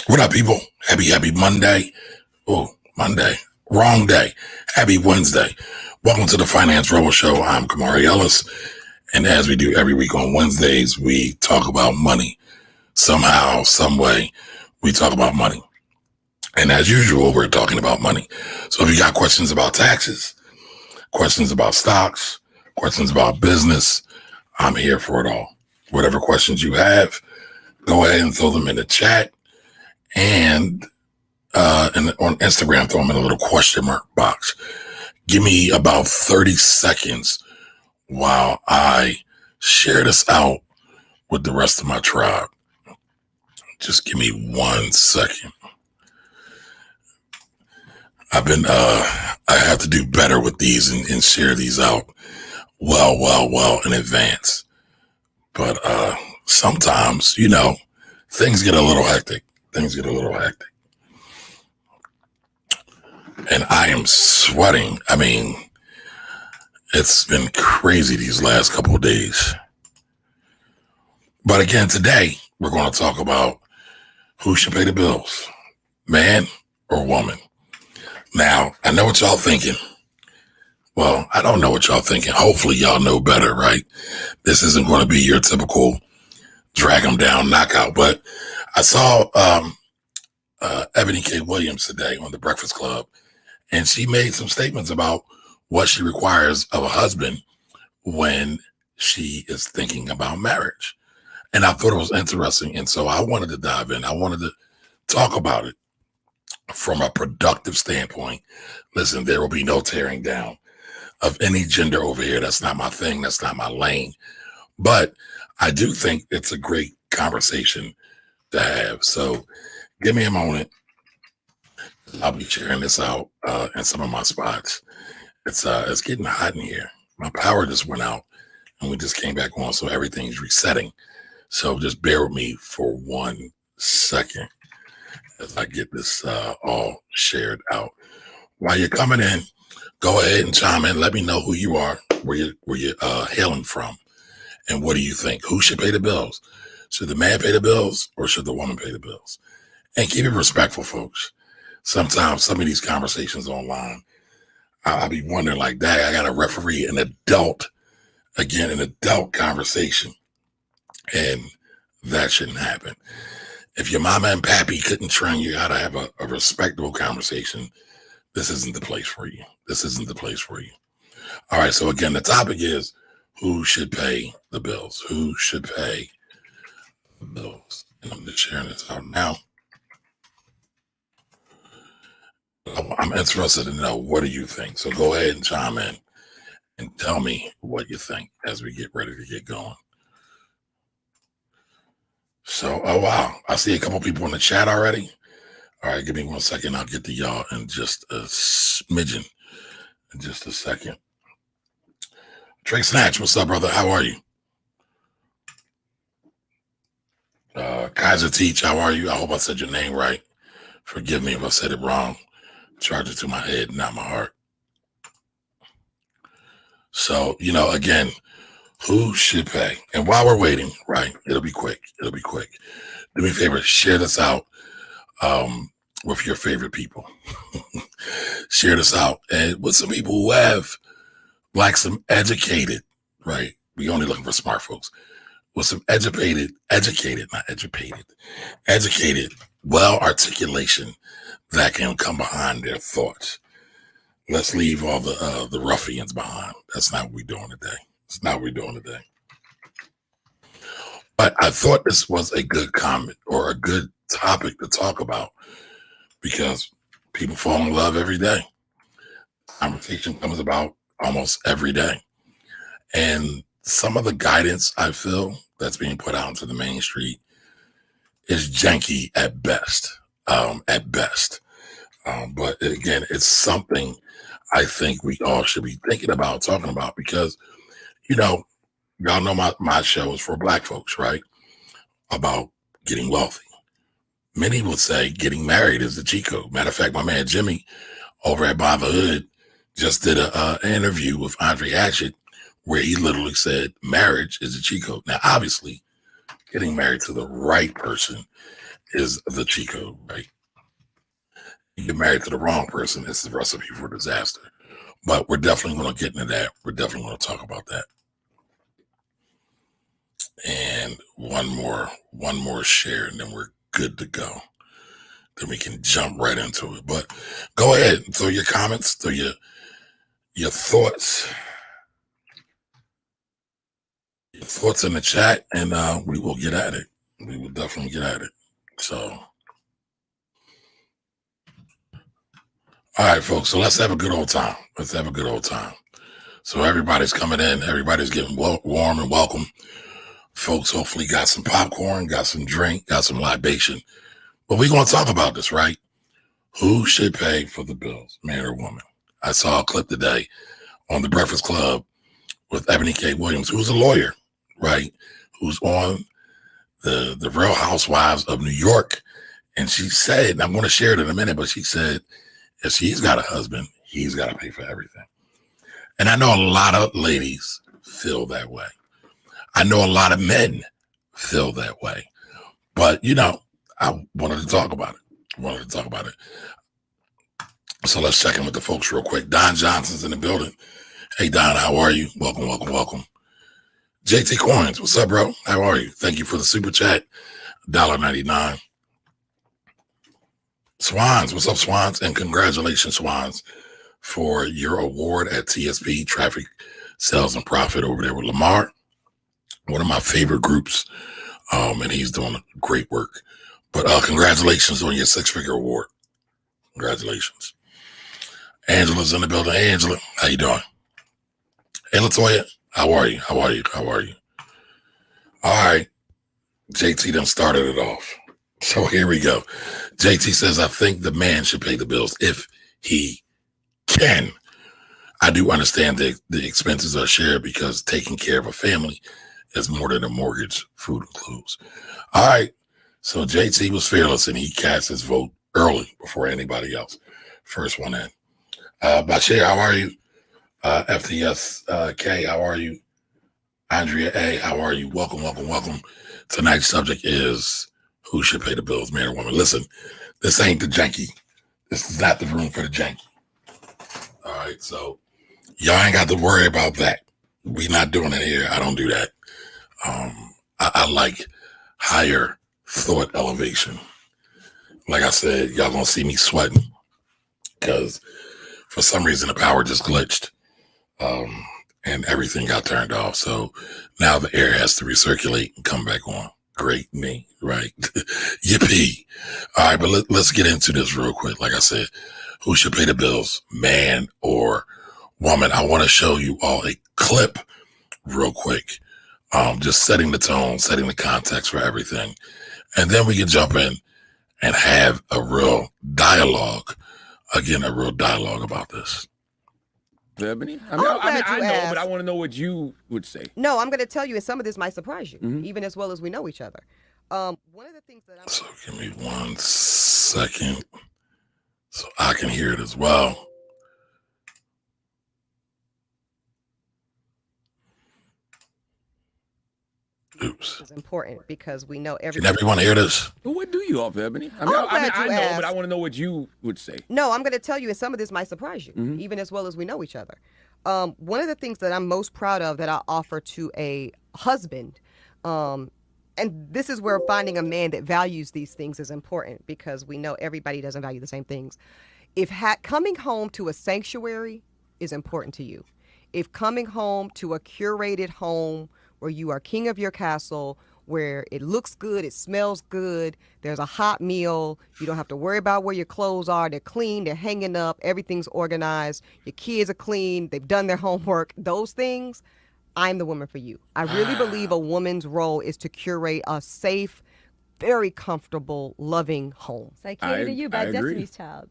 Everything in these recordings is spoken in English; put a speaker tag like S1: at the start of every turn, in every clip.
S1: What up, people? Happy Monday. Oh, Monday. Wrong day. Happy Wednesday. Welcome to the Finance Rebel Show. I'm Kamari Ellis. And as we do every week on Wednesdays, we talk about money. Somehow, some way, we talk about money. And as usual, we're talking about money. So if you got questions about taxes, questions about stocks, questions about business, I'm here for it all. Whatever questions you have, go ahead and throw them in the chat. And on Instagram, throw them in a little question mark box. Give me about 30 seconds while I share this out with the rest of my tribe. Just give me 1 second. I have to do better with these and share these out well in advance. But sometimes, things get a little hectic. And I am sweating. I mean, it's been crazy these last couple of days. But again, today, we're going to talk about who should pay the bills, man or woman. Now, I know what y'all thinking. Well, I don't know what y'all thinking. Hopefully, y'all know better, right? This isn't going to be your typical drag them down knockout. But I saw Eboni K. Williams today on the Breakfast Club, and she made some statements about what she requires of a husband when she is thinking about marriage. And I thought it was interesting. And so I wanted to dive in. I wanted to talk about it from a productive standpoint. Listen, there will be no tearing down of any gender over here. That's not my thing. That's not my lane. But I do think it's a great conversation to have. So give me a moment. I'll be sharing this out in some of my spots. It's getting hot in here. My power just went out and we just came back on. So everything's resetting. So just bear with me for 1 second as I get this all shared out. While you're coming in, go ahead and chime in. Let me know who you are, where you're hailing from, and what do you think? Who should pay the bills? Should the man pay the bills or should the woman pay the bills? And keep it respectful, folks. Sometimes some of these conversations online, I'll be wondering like, dang, I got to referee an adult conversation. And that shouldn't happen. If your mama and pappy couldn't train you how to have a respectable conversation, this isn't the place for you. All right. So again, the topic is who should pay the bills? Who should pay the bills? And I'm just sharing this out now. I'm interested to know, what do you think? So go ahead and chime in and tell me what you think as we get ready to get going. So, oh, wow. I see a couple people in the chat already. All right, give me 1 second. I'll get to y'all in just a smidgen, in just a second. Trey Snatch, what's up, brother? How are you? Kaiser Teach, how are you? I hope I said your name right. Forgive me if I said it wrong. Charge it to my head, not my heart. So, again, who should pay? And while we're waiting, right, it'll be quick. Do me a favor, share this out with your favorite people. Share this out and with some people who have like some educated, right? We only looking for smart folks with some educated, well articulation that can come behind their thoughts. Let's leave all the ruffians behind. That's not what we're doing today. But I thought this was a good comment or a good topic to talk about because people fall in love every day. Conversation comes about almost every day. And some of the guidance I feel that's being put out into the main street is janky at best. But again, it's something I think we all should be thinking about, talking about, because, y'all know my show is for Black folks, right? About getting wealthy. Many would say getting married is the cheat code. Matter of fact, my man Jimmy over at By the Hood just did an interview with Andre Hatchett where he literally said marriage is a cheat code. Now, obviously, getting married to the right person is the cheat code, right? You get married to the wrong person, it's the recipe for disaster. But we're definitely going to get into that. We're definitely going to talk about that. And one more share, and then we're good to go. Then we can jump right into it. But go ahead, throw your comments, throw your thoughts. Your thoughts in the chat, and we will get at it. We will definitely get at it. So, all right, folks. So let's have a good old time. Let's have a good old time. So everybody's coming in. Everybody's getting warm and welcome. Folks hopefully got some popcorn, got some drink, got some libation. But we're going to talk about this, right? Who should pay for the bills, man or woman? I saw a clip today on The Breakfast Club with Eboni K. Williams, who's a lawyer, right? Who's on the Real Housewives of New York. And she said, and I'm going to share it in a minute, but she said, if she's got a husband, he's got to pay for everything. And I know a lot of ladies feel that way. I know a lot of men feel that way. But, I wanted to talk about it. So let's check in with the folks real quick. Don Johnson's in the building. Hey, Don, how are you? Welcome. JT Coins, what's up, bro? How are you? Thank you for the super chat. $1.99. Swans, what's up, Swans? And congratulations, Swans, for your award at TSP, Traffic Sales and Profit, over there with Lamar. One of my favorite groups, and he's doing great work. But congratulations on your 6-figure award. Congratulations. Angela's in the building. Hey, Angela, how you doing? Hey, Latoya, how are you? All right. JT done started it off. So here we go. JT says, I think the man should pay the bills if he can. I do understand that the expenses are shared because taking care of a family is more than a mortgage, food, and clothes. All right. So JT was fearless and he cast his vote early before anybody else. First one in. Bashir, how are you? FTS K, how are you? Andrea A, how are you? Welcome. Tonight's subject is who should pay the bills, man or woman. Listen, this ain't the janky. This is not the room for the janky. All right, so y'all ain't got to worry about that. We not doing it here. I don't do that. I like higher thought elevation. Like I said, y'all gonna see me sweating because for some reason the power just glitched and everything got turned off. So now the air has to recirculate and come back on. Great me, right? Yippee. All right, but let's get into this real quick. Like I said, who should pay the bills, man or woman? I want to show you all a clip real quick. Just setting the tone, setting the context for everything. And then we can jump in and have a real dialogue. Again, a real dialogue about this.
S2: Eboni? I know, but I want to know what you would say.
S3: No, I'm going to tell you, and some of this might surprise you, even as well as we know each other. One of the things that
S1: So give me 1 second so I can hear it as well. Oops.
S3: is important because we know
S1: Can everyone hear this?
S2: Well, what do you offer, Eboni? I know, but I want to know what you would say.
S3: No, I'm going to tell you, and some of this might surprise you, even as well as we know each other. One of the things that I'm most proud of that I offer to a husband, and this is where finding a man that values these things is important because we know everybody doesn't value the same things. If coming home to a sanctuary is important to you, if coming home to a curated home where you are king of your castle, where it looks good, it smells good, there's a hot meal, you don't have to worry about where your clothes are, they're clean, they're hanging up, everything's organized, your kids are clean, they've done their homework, those things, I'm the woman for you. I really believe a woman's role is to curate a safe, very comfortable, loving home.
S4: It's like Katie to you by Destiny's Child.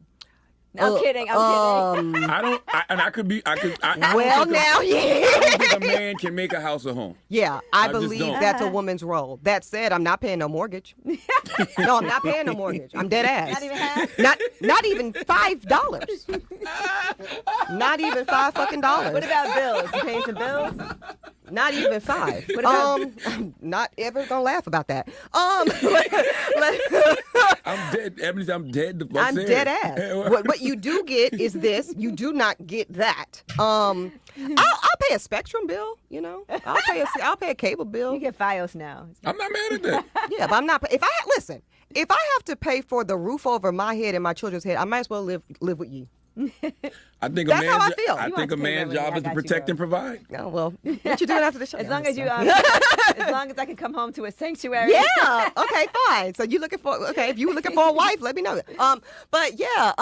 S4: No, I'm kidding.
S2: I could be.
S3: Well, now, yeah.
S2: I don't think a man can make a house a home.
S3: Yeah, I believe that's a woman's role. That said, I'm not paying no mortgage. No, I'm not paying no mortgage. I'm dead ass.
S4: Not even half?
S3: Not even $5. Not even $5
S4: What about bills? You paying some bills?
S3: Not even $5.
S4: What about
S3: I'm not ever gonna laugh about that.
S2: dead. Ebony, I'm dead.
S3: I'm dead ass. What you do get is this. You do not get that. I'll pay a Spectrum bill. You know, I'll pay a cable bill.
S4: You get FiOS now.
S2: I'm not mad at that.
S3: Yeah, but I'm not. If I have to pay for the roof over my head and my children's head, I might as well live with you.
S2: I think
S3: That's how I feel.
S2: I think a man's job is to protect and provide.
S3: Oh well, what you doing after the show?
S4: As long as you, as long as I can come home to a sanctuary.
S3: Yeah. Okay. Fine. So you looking for? Okay. If you were looking for a wife, let me know. But yeah.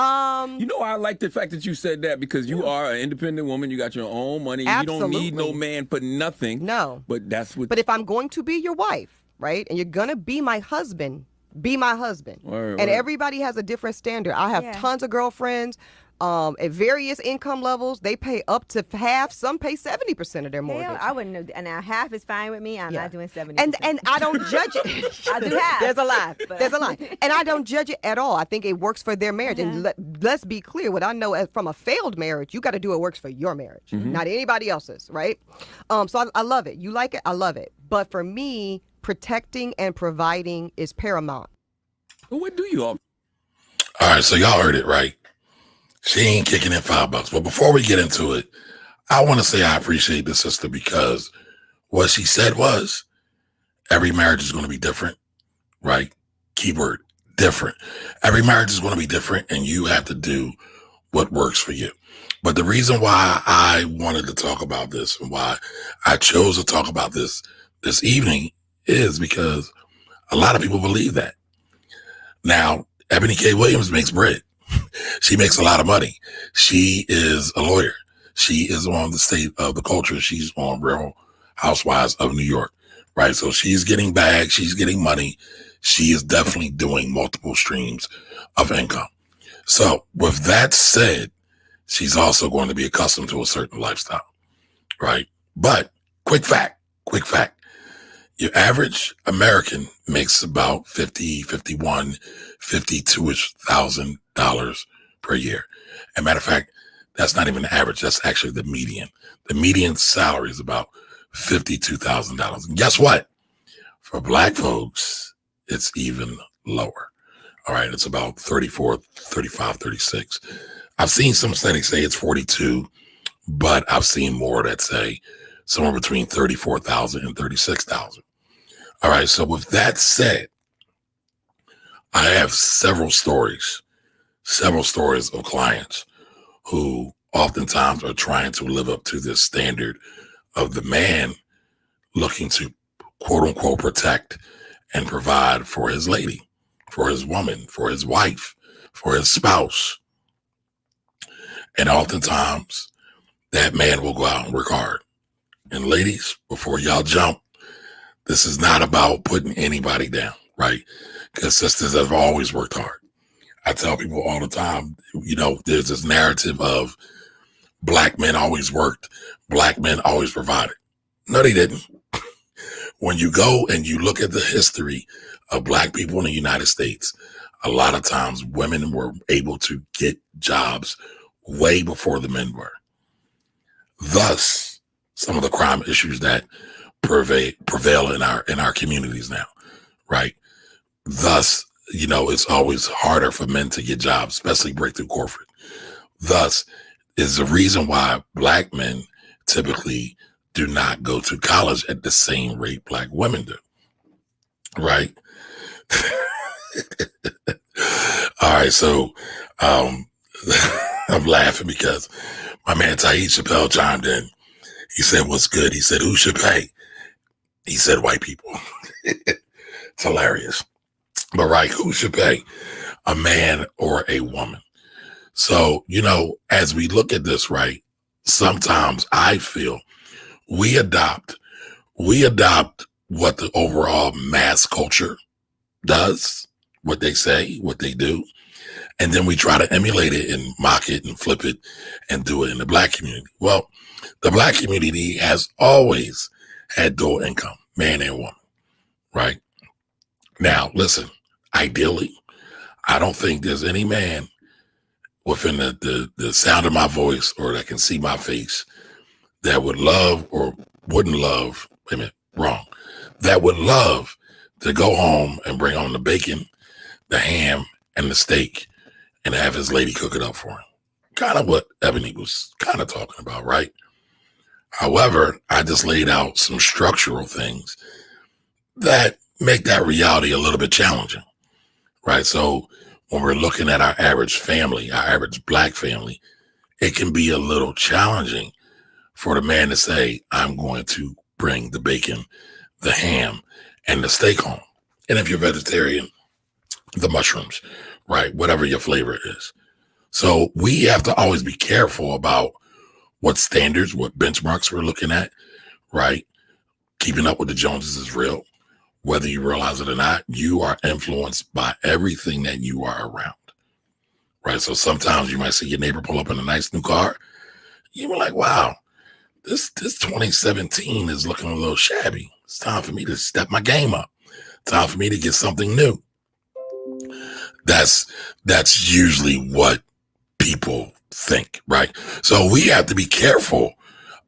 S2: You know, I like the fact that you said that because you are an independent woman. You got your own money.
S3: Absolutely.
S2: You don't need no man for nothing.
S3: No.
S2: But that's what.
S3: But if I'm going to be your wife, right, and you're gonna be my husband, be my husband.
S2: Word.
S3: Everybody has a different standard. I have tons of girlfriends. At various income levels, they pay up to half. Some pay 70% of their mortgage.
S4: Hell, I wouldn't know. And now half is fine with me. I'm not doing 70%.
S3: And I don't judge it.
S4: I do half.
S3: There's a lie. There's a lie. And I don't judge it at all. I think it works for their marriage. And let's be clear. What I know from a failed marriage, you got to do what works for your marriage, not anybody else's, right? So I love it. You like it? I love it. But for me, protecting and providing is paramount.
S2: Well, what do you all?
S1: All right, so y'all heard it, right? She ain't kicking in $5. But before we get into it, I want to say I appreciate the sister because what she said was every marriage is going to be different, right? Keyword, different. Every marriage is going to be different and you have to do what works for you. But the reason why I wanted to talk about this and why I chose to talk about this evening is because a lot of people believe that. Now, Eboni K. Williams makes bread. She makes a lot of money. She is a lawyer. She is on the State of the Culture. She's on Real Housewives of New York, right? So she's getting bags. She's getting money. She is definitely doing multiple streams of income. So with that said, she's also going to be accustomed to a certain lifestyle, right? But quick fact, your average American makes about $52,000 per year. As a matter of fact, that's not even the average. That's actually the median. The median salary is about $52,000. And guess what? For Black folks, it's even lower. All right. It's about 34, 35, 36. I've seen some studies say it's 42, but I've seen more that say somewhere between 34,000 and 36,000. All right. So with that said, I have several stories of clients who oftentimes are trying to live up to this standard of the man looking to quote unquote protect and provide for his lady, for his woman, for his wife, for his spouse. And oftentimes that man will go out and work hard. And ladies, before y'all jump, this is not about putting anybody down, right? Because sisters have always worked hard. I tell people all the time, you know, there's this narrative of Black men always worked, Black men always provided. No, they didn't. When you go and you look at the history of Black people in the United States, a lot of times women were able to get jobs way before the men were. Thus, some of the crime issues that prevail in our communities now, right? Thus, you know, it's always harder for men to get jobs, especially break through corporate. Thus, is the reason why Black men typically do not go to college at the same rate Black women do, right? All right, so I'm laughing because my man Taib Chappelle chimed in. He said, "What's good?" He said, "Who should pay?" He said, "White people." It's hilarious. But right, who should pay? A man or a woman? So, you know, as we look at this, right, sometimes I feel we adopt what the overall mass culture does, what they say, what they do, and then we try to emulate it and mock it and flip it and do it in the Black community. Well, the Black community has always had dual income, man and woman, right? Now, listen, ideally, I don't think there's any man within the sound of my voice or that can see my face that would love or wouldn't love, wait a minute, wrong, that would love to go home and bring home the bacon, the ham, and the steak and have his lady cook it up for him. Kind of what Eboni was kind of talking about, right? However, I just laid out some structural things that make that reality a little bit challenging, right? So when we're looking at our average family, our average Black family, it can be a little challenging for the man to say, I'm going to bring the bacon, the ham, and the steak home. And if you're vegetarian, the mushrooms, right? Whatever your flavor is. So we have to always be careful about what standards, what benchmarks we're looking at, right? Keeping up with the Joneses is real. Whether you realize it or not, you are influenced by everything that you are around, right? So sometimes you might see your neighbor pull up in a nice new car. You were like, wow, this 2017 is looking a little shabby. It's time for me to step my game up. Time for me to get something new. That's usually what people think, right? So we have to be careful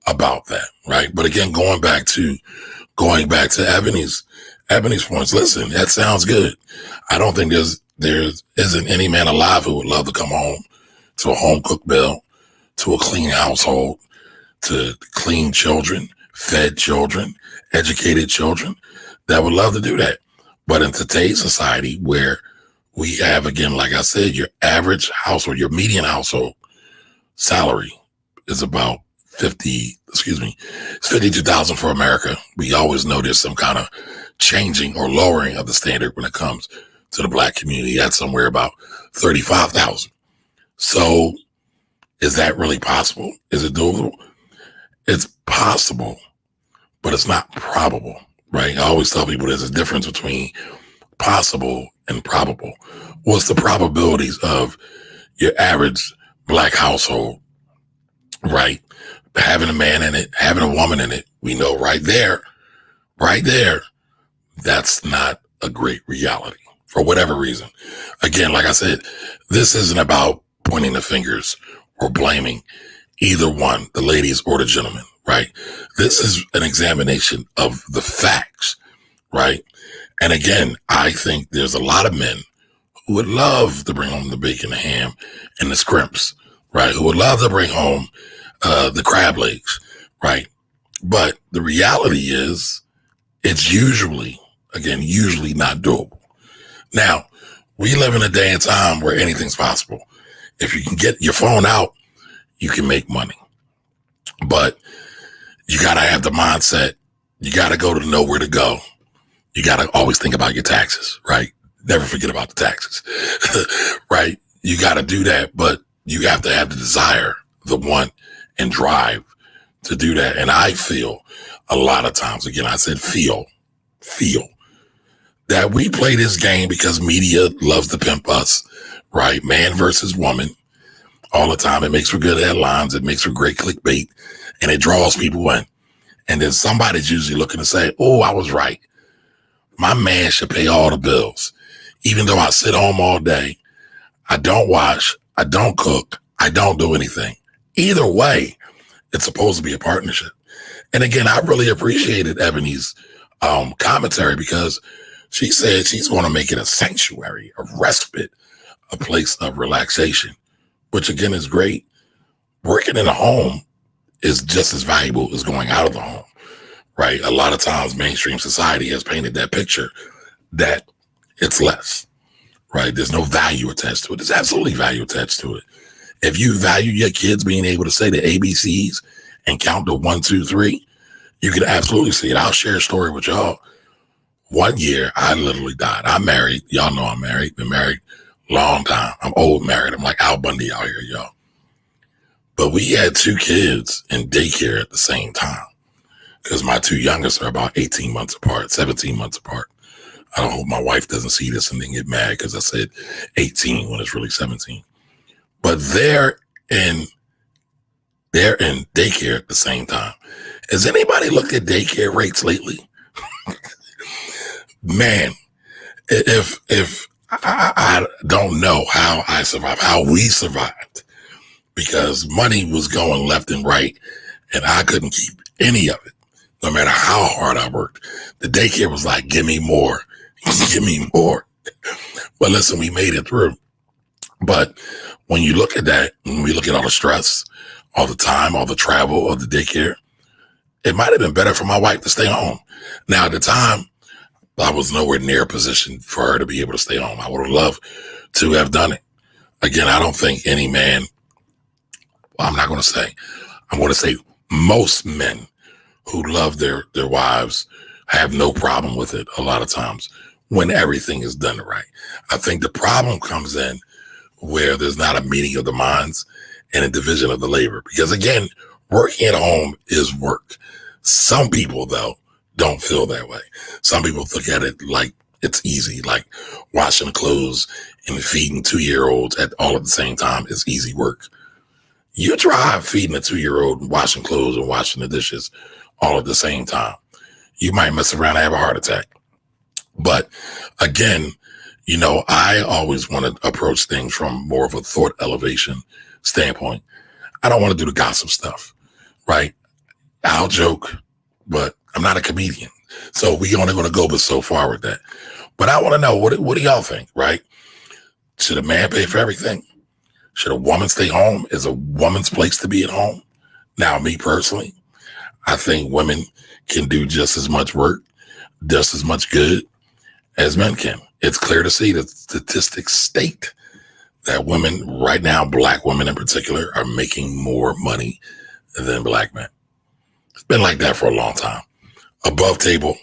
S1: about that, right? But again, going back to Ebony's points. Listen, that sounds good. I don't think there isn't any man alive who would love to come home to a home cooked meal, to a clean household, to clean children, fed children, educated children that would love to do that. But in today's society where we have, again, like I said, your average household, your median household salary is about it's $52,000 for America. We always know there's some kind of changing or lowering of the standard when it comes to the Black community. That's somewhere about $35,000. So is that really possible? Is it doable? It's possible, but it's not probable, right? I always tell people there's a difference between possible and probable. What's the probabilities of your average Black household, right? Having a man in it, having a woman in it, we know right there, that's not a great reality for whatever reason. Again, like I said, this isn't about pointing the fingers or blaming either one, the ladies or the gentlemen, right? This is an examination of the facts, right? And again, I think there's a lot of men who would love to bring home the bacon, the ham, and the scrimps, right? Who would love to bring home the crab legs, right? But the reality is it's usually not doable. Now, we live in a day and time where anything's possible. If you can get your phone out, you can make money. But you got to have the mindset. You got to know where to go. You got to always think about your taxes, right? Never forget about the taxes, right? You got to do that, but you have to have the desire, the want, and drive to do that. And I feel a lot of times, again, I said feel that we play this game because media loves to pimp us, right? Man versus woman all the time. It makes for good headlines. It makes for great clickbait, and it draws people in. And then somebody's usually looking to say, oh, I was right. My man should pay all the bills. Even though I sit home all day, I don't wash, I don't cook, I don't do anything. Either way, it's supposed to be a partnership. And again, I really appreciated Ebony's commentary because she said she's going to make it a sanctuary, a respite, a place of relaxation, which again is great. Working in a home is just as valuable as going out of the home, right? A lot of times mainstream society has painted that picture that it's less, right? There's no value attached to it. There's absolutely value attached to it. If you value your kids being able to say the ABCs and count to 1, 2, 3, you can absolutely see it. I'll share a story with y'all. One year, I literally died. I'm married. Y'all know I'm married. Been married a long time. I'm old married. I'm like Al Bundy out here, y'all. But we had 2 kids in daycare at the same time because my 2 youngest are about 18 months apart, 17 months apart. I don't hope my wife doesn't see this and then get mad because I said 18 when it's really 17. But they're in daycare at the same time. Has anybody looked at daycare rates lately? Man, if I don't know how I survived, how we survived, because money was going left and right, and I couldn't keep any of it, no matter how hard I worked. The daycare was like, give me more, give me more. But listen, we made it through. But when you look at that, when we look at all the stress, all the time, all the travel, all the daycare, it might have been better for my wife to stay home. Now, at the time, I was nowhere near a position for her to be able to stay home. I would have loved to have done it. Again, I don't think any man, well, I'm going to say most men who love their wives have no problem with it a lot of times when everything is done right. I think the problem comes in where there's not a meeting of the minds and a division of the labor. Because again, working at home is work. Some people, though, don't feel that way. Some people look at it like it's easy, like washing clothes and feeding 2-year-olds all at the same time is easy work. You try feeding a 2-year-old and washing clothes and washing the dishes all at the same time. You might mess around and have a heart attack. But again, I always want to approach things from more of a thought elevation standpoint. I don't want to do the gossip stuff, right? I'll joke, but I'm not a comedian. So we only going to go but so far with that. But I want to know, what do y'all think, right? Should a man pay for everything? Should a woman stay home? Is a woman's place to be at home? Now, me personally, I think women can do just as much work, just as much good as men can. It's clear to see that statistics state that women right now, black women in particular, are making more money than black men. It's been like that for a long time. Above table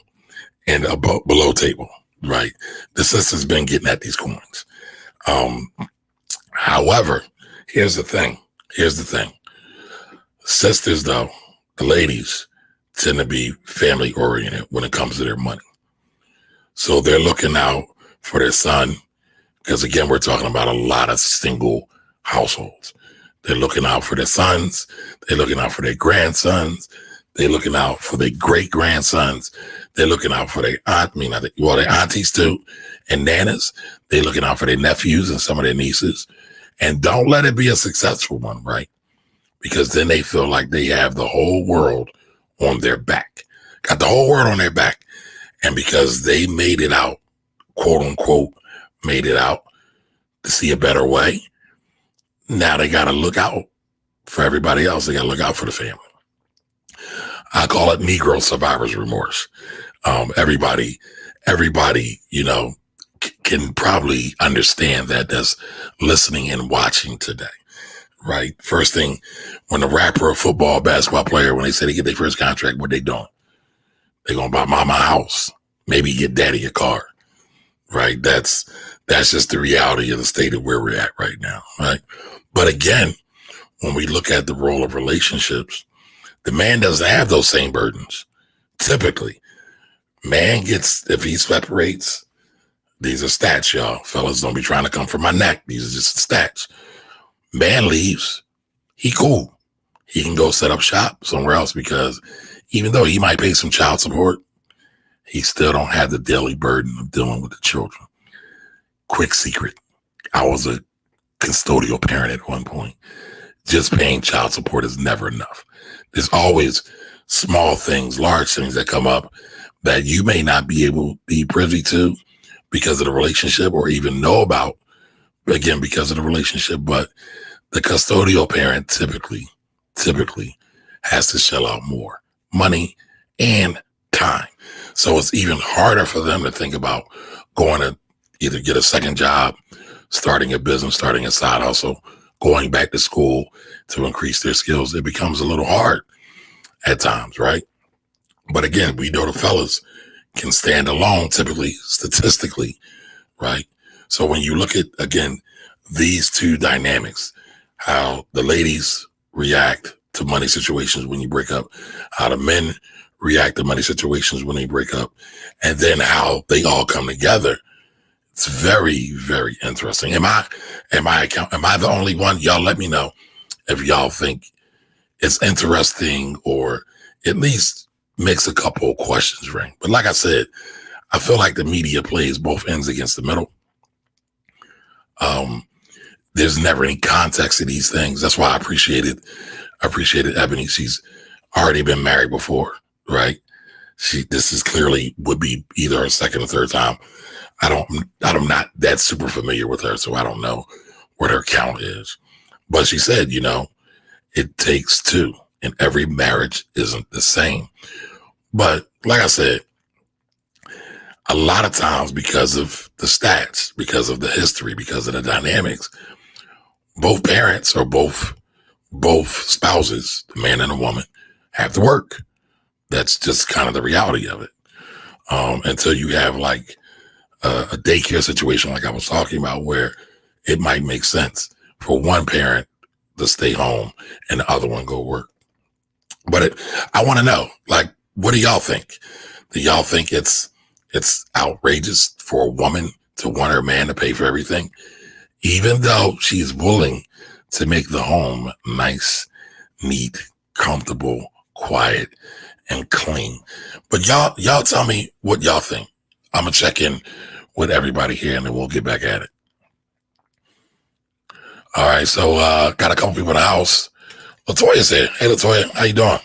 S1: and below table, right? The system's been getting at these coins. However, here's the thing. Sisters, though, the ladies tend to be family oriented when it comes to their money. So they're looking out for their son, because again, we're talking about a lot of single households. They're looking out for their sons. They're looking out for their grandsons. They're looking out for their great grandsons. They're looking out for their their aunties too, and nanas. They're looking out for their nephews and some of their nieces. And don't let it be a successful one, right? Because then they feel like they have the whole world on their back. Got the whole world on their back. And because they made it out, quote unquote, made it out to see a better way, now they got to look out for everybody else. They got to look out for the family. I call it Negro survivor's remorse. Everybody, can probably understand that's listening and watching today, right? First thing, when a rapper, a football, basketball player, when they say they get their first contract, what they doing? They're going to buy mama a house, maybe get daddy a car, right? That's just the reality of the state of where we're at right now, right? But again, when we look at the role of relationships, the man doesn't have those same burdens. Typically, man gets, if he separates, these are stats, y'all. Fellas, don't be trying to come for my neck. These are just stats. Man leaves, he cool. He can go set up shop somewhere else, because even though he might pay some child support, he still don't have the daily burden of dealing with the children. Quick secret. I was a custodial parent at one point. Just paying child support is never enough. There's always small things, large things that come up that you may not be able to be privy to because of the relationship, or even know about, again, because of the relationship. But the custodial parent typically has to shell out more money and time. So it's even harder for them to think about going to either get a second job, starting a business, starting a side hustle, going back to school to increase their skills. It becomes a little hard at times, right? But again, we know the fellas can stand alone, typically, statistically, right? So when you look at, again, these two dynamics, how the ladies react to money situations when you break up, how the men react to money situations when they break up, and then how they all come together, it's very, very interesting. Am I the only one? Y'all let me know if y'all think it's interesting, or at least makes a couple of questions ring. But like I said, I feel like the media plays both ends against the middle. There's never any context to these things. That's why I appreciated Eboni. She's already been married before, right? This is clearly would be either her second or third time I'm not that super familiar with her, so I don't know what her count is. But she said, it takes two, and every marriage isn't the same. But like I said, a lot of times because of the stats, because of the history, because of the dynamics, both parents or both spouses, the man and the woman, have to work. That's just kind of the reality of it. Until you have like a daycare situation like I was talking about, where it might make sense for one parent to stay home and the other one go work. But I want to know, like, what do y'all think? Do y'all think it's outrageous for a woman to want her man to pay for everything, even though she's willing to make the home nice, neat, comfortable, quiet, and clean? But y'all tell me what y'all think. I'm gonna check in with everybody here, and then we'll get back at it. All right, so got a couple people in the house. Latoya's here. Hey, Latoya, how you doing?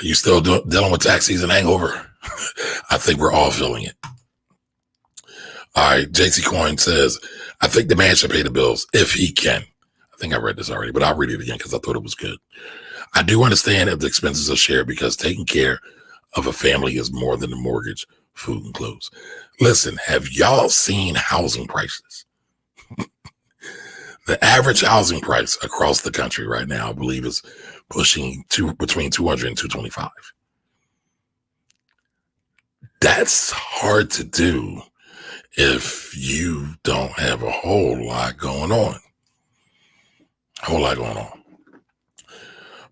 S1: You still dealing with tax season hangover? I think we're all feeling it. All right, JT Coin says, I think the man should pay the bills if he can. I think I read this already, but I'll read it again because I thought it was good. I do understand if the expenses are shared, because taking care of a family is more than the mortgage, food, and clothes. Listen, have y'all seen housing prices? The average housing price across the country right now, I believe, is pushing between 200 and 225. That's hard to do if you don't have a whole lot going on.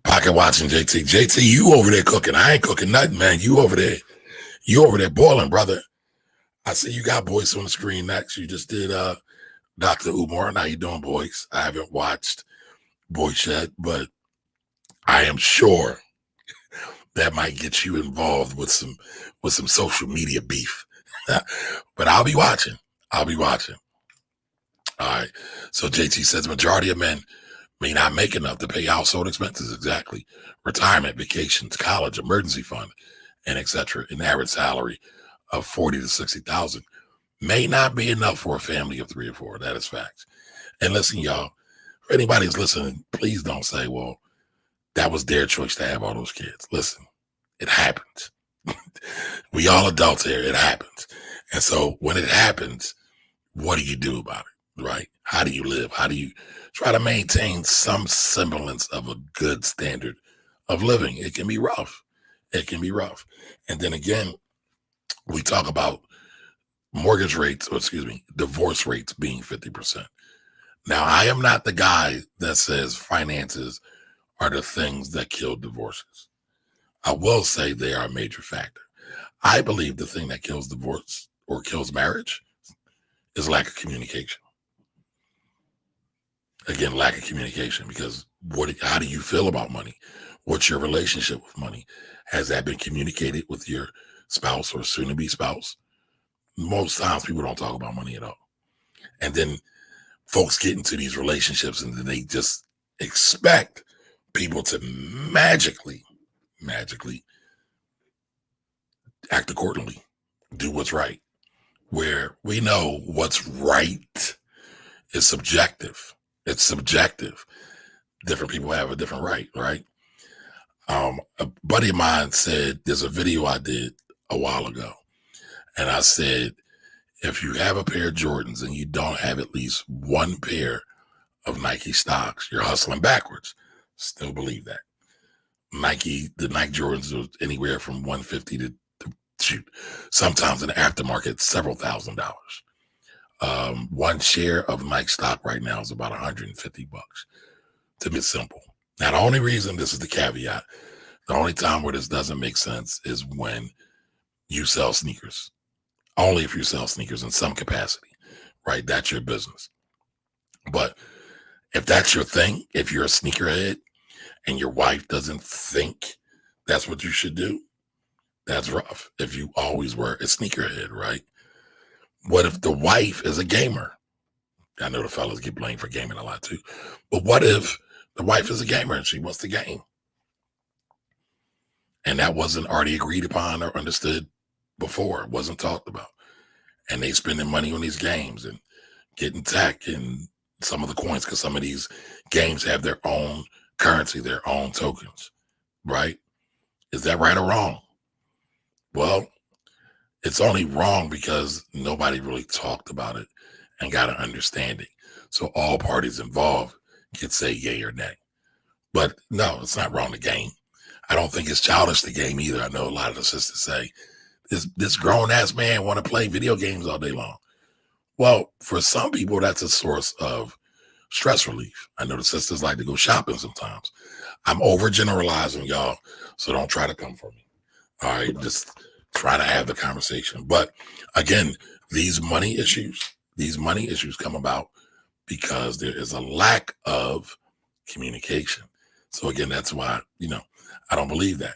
S1: Pocket watching JT. JT, you over there cooking. I ain't cooking nothing, man. You over there boiling, brother. I see you got Boyce on the screen next. You just did Dr. Umar. How you doing, Boyce? I haven't watched Boyce yet, but I am sure that might get you involved with some social media beef. But I'll be watching. All right. So JT says majority of men may not make enough to pay household expenses. Exactly. Retirement, vacations, college, emergency fund, and etc. An average salary of 40 to 60,000 may not be enough for a family of 3 or 4. That is facts. And listen, y'all, if anybody's listening, please don't say, well, that was their choice to have all those kids. Listen, it happens. We all adults here. It happens. And so when it happens, what do you do about it, right? How do you live? How do you try to maintain some semblance of a good standard of living? It can be rough. And then again, we talk about divorce rates being 50%. Now, I am not the guy that says finances are the things that kill divorces. I will say they are a major factor. I believe the thing that kills divorce or kills marriage is lack of communication. Again, lack of communication, because how do you feel about money? What's your relationship with money? Has that been communicated with your spouse or soon-to-be spouse? Most times people don't talk about money at all. And then folks get into these relationships and then they just expect people to magically act accordingly, do what's right, where we know what's right is subjective. It's subjective. Different people have a different right? A buddy of mine said, there's a video I did a while ago, and I said, if you have a pair of Jordans and you don't have at least one pair of Nike stocks, you're hustling backwards. Still believe that. The Nike Jordans are anywhere from $150 to sometimes in the aftermarket, several $1,000s. One share of Nike stock right now is about $150. To be simple. Now, the only reason, this is the caveat, the only time where this doesn't make sense is when you sell sneakers. Only if you sell sneakers in some capacity, right? That's your business. But if that's your thing, if you're a sneakerhead and your wife doesn't think that's what you should do, that's rough. If you always were a sneakerhead, right? What if the wife is a gamer? I know the fellas get blamed for gaming a lot too. But what if the wife is a gamer and she wants to game? And that wasn't already agreed upon or understood before. It wasn't talked about. and they spending money on these games and getting tech and some of the coins, because some of these games have their own currency, their own tokens, right? Is that right or wrong? Well, it's only wrong because nobody really talked about it and got an understanding. So all parties involved can say yay or nay. But no, it's not wrong to game. I don't think it's childish to game either. I know a lot of the sisters say, this grown-ass man want to play video games all day long. Well, for some people, that's a source of stress relief. I know the sisters like to go shopping sometimes. I'm overgeneralizing, y'all, so don't try to come for me. All right, just try to have the conversation. But again, these money issues come about because there is a lack of communication. So again, that's why, I don't believe that.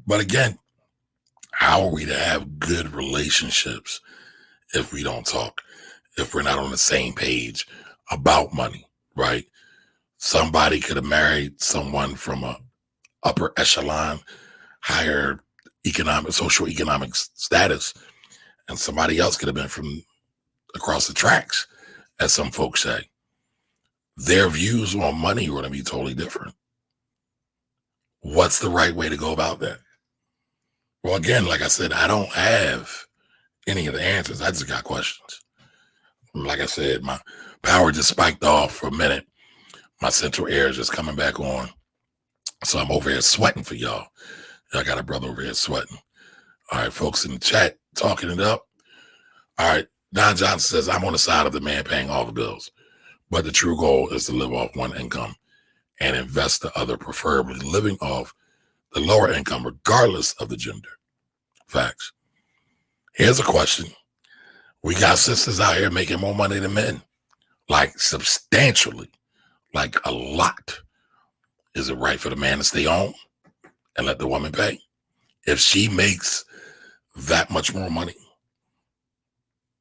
S1: But again, how are we to have good relationships if we don't talk, if we're not on the same page about money, right? Somebody could have married someone from a upper echelon, higher social economic status, and somebody else could have been from across the tracks, as some folks say. Their views on money are going to be totally different. What's the right way to go about that? Well, again, like I said, I don't have any of the answers. I just got questions. Like I said, my power just spiked off for a minute. My central air is just coming back on. So I'm over here sweating for y'all. I got a brother over here sweating. All right, folks in the chat talking it up. All right, Don Johnson says, I'm on the side of the man paying all the bills, but the true goal is to live off one income and invest the other, preferably living off the lower income, regardless of the gender. Facts. Here's a question. We got sisters out here making more money than men, like substantially, like a lot. Is it right for the man to stay home and let the woman pay? If she makes that much more money,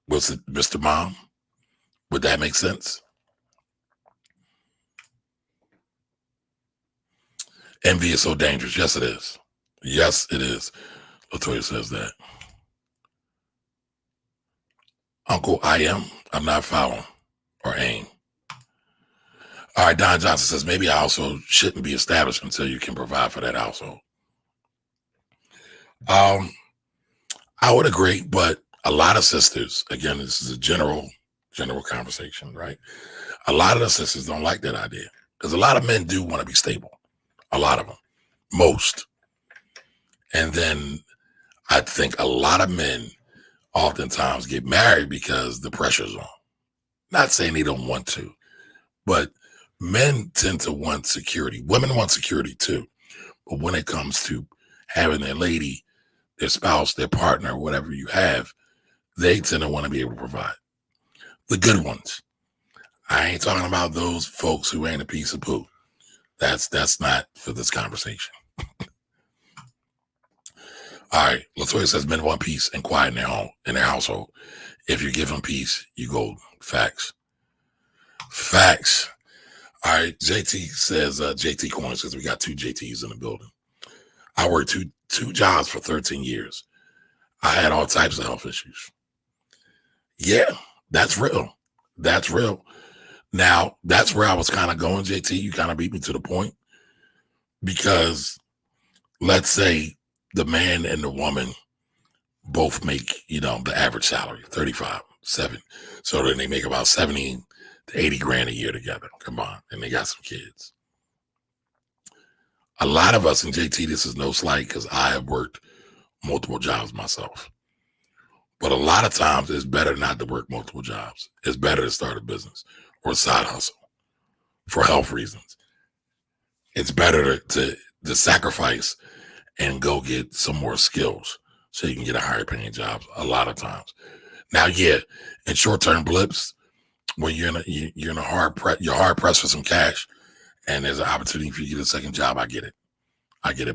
S1: was it Mr. Mom? Would that make sense? Envy is so dangerous. Yes, it is. Yes, it is. Latoya says that. Uncle, I'm not following or aim. All right, Don Johnson says, maybe I also shouldn't be established until you can provide for that household. I would agree, but a lot of sisters, again, this is a general conversation, right? A lot of the sisters don't like that idea because a lot of men do want to be stable. A lot of them, most. And then I think a lot of men oftentimes get married because the pressure's on. Not saying they don't want to, but men tend to want security. Women want security too. But when it comes to having their lady, their spouse, their partner, whatever you have, they tend to want to be able to provide. The good ones. I ain't talking about those folks who ain't a piece of poo. That's not for this conversation. All right. Latoya says men want peace and quiet in their household. If you give them peace, you golden. Facts. Facts. All right. JT says, JT Corner says we got 2 JTs in the building. I worked two jobs for 13 years. I had all types of health issues. Yeah, that's real. That's real. Now, that's where I was kind of going, JT. You kind of beat me to the point. Because let's say the man and the woman both make, the average salary, 35, 7. So then they make about 70 to 80 grand a year together. Come on. And they got some kids. A lot of us, and JT, this is no slight because I have worked multiple jobs myself. But a lot of times it's better not to work multiple jobs. It's better to start a business or a side hustle for health reasons. It's better to sacrifice and go get some more skills so you can get a higher paying job a lot of times. Now, yeah, in short-term blips, when you're in a hard pressed for some cash and there's an opportunity for you to get a second job, I get it.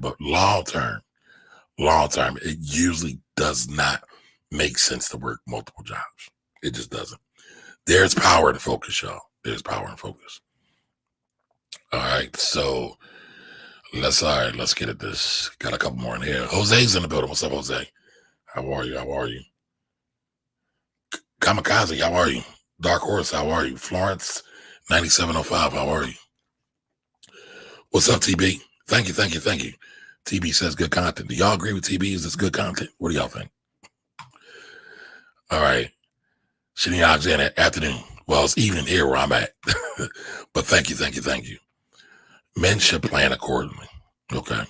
S1: But long term, it usually does not make sense to work multiple jobs. It just doesn't. There's power in focus, y'all. There's power in focus. All right, so let's get at this. Got a couple more in here. Jose's in the building. What's up, Jose? How are you? Kamikaze, how are you? Dark Horse, how are you? Florence, 9705, how are you? What's up, TB? Thank you. TB says good content. Do y'all agree with TB? Is this good content? What do y'all think? All right. Shani Alexander, afternoon. Well, it's evening here where I'm at. But thank you. Men should plan accordingly. Okay.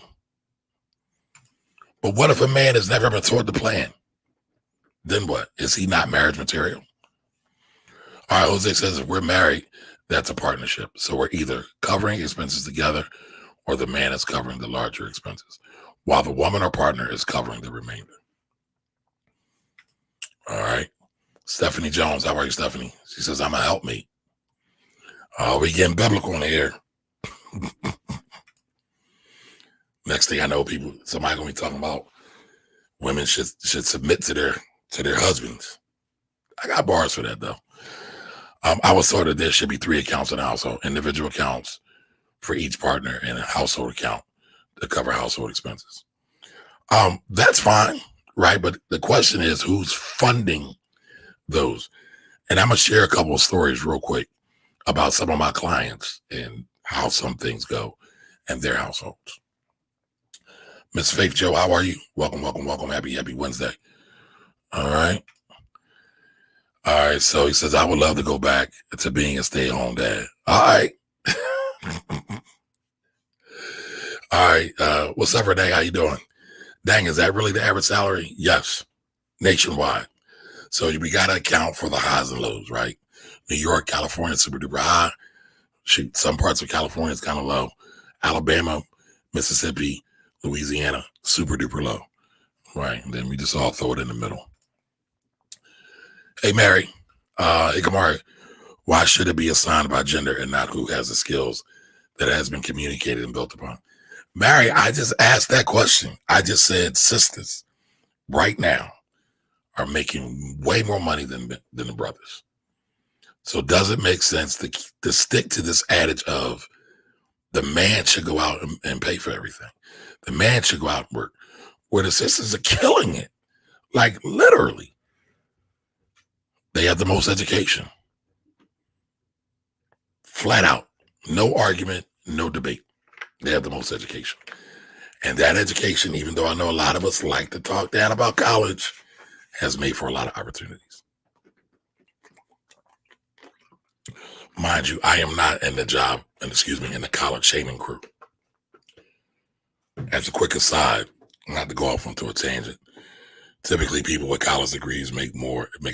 S1: But what if a man has never been taught to plan? Then what? Is he not marriage material? All right, Jose says if we're married, that's a partnership. So we're either covering expenses together or the man is covering the larger expenses, while the woman or partner is covering the remainder. All right. Stephanie Jones, how are you, Stephanie? She says, I'm a helpmate. We getting biblical in here. Next thing I know, somebody gonna be talking about women should submit to their husbands. I got bars for that though. I was taught that there should be 3 accounts in a household, individual accounts for each partner and a household account to cover household expenses. That's fine, right? But the question is who's funding those? And I'm gonna share a couple of stories real quick about some of my clients and how some things go in their households. Miss Faith Joe, how are you? Welcome. Happy Wednesday. All right. So he says, I would love to go back to being a stay-at-home dad. All right. All right. What's up, Renee? How you doing? Dang, is that really the average salary? Yes. Nationwide. So we got to account for the highs and lows, right? New York, California, super duper high. Shoot, some parts of California is kind of low. Alabama, Mississippi, Louisiana, super duper low, right? And then we just all throw it in the middle. Hey, Mary, Ikamari, why should it be assigned by gender and not who has the skills that has been communicated and built upon? Mary, I just asked that question. I just said sisters right now are making way more money than the brothers. So does it make sense to stick to this adage of the man should go out and pay for everything? The man should go out and work, where the sisters are killing it. Like literally. They have the most education. Flat out. No argument, no debate. They have the most education. And that education, even though I know a lot of us like to talk down about college, has made for a lot of opportunities. Mind you, I am not in the college shaming crew. As a quick aside, not to go off onto a tangent, typically people with college degrees make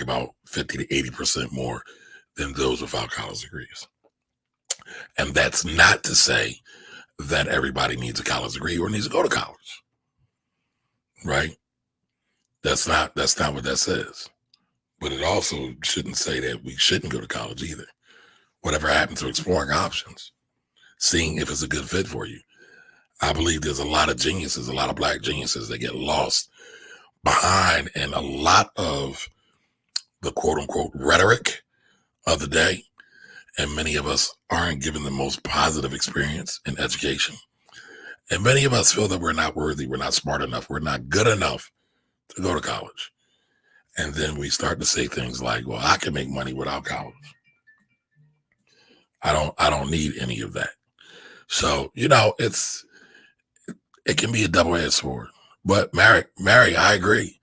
S1: about 50 to 80% more than those without college degrees. And that's not to say that everybody needs a college degree or needs to go to college, right? That's not what that says. But it also shouldn't say that we shouldn't go to college either. Whatever happened to exploring options, seeing if it's a good fit for you. I believe there's a lot of geniuses, a lot of Black geniuses that get lost behind in a lot of the quote unquote rhetoric of the day. And many of us aren't given the most positive experience in education. And many of us feel that we're not worthy, we're not smart enough, we're not good enough to go to college. And then we start to say things like, well, I can make money without college. I don't need any of that. So, it can be a double-edged sword. But Mary, I agree.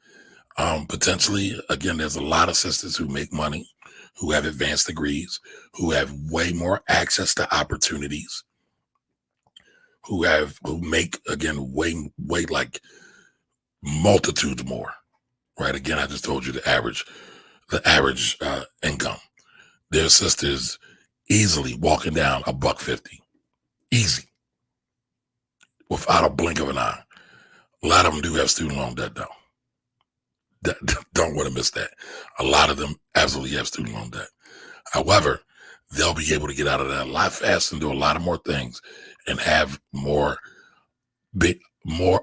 S1: Potentially, again, there's a lot of sisters who make money, who have advanced degrees, who have way more access to opportunities, who make, again, way like multitudes more, right? Again, I just told you the average income. There's sisters easily walking down $150, easy, without a blink of an eye. A lot of them do have student loan debt, though. Don't want to miss that. A lot of them absolutely have student loan debt. However, they'll be able to get out of that a lot faster and do a lot of more things and have more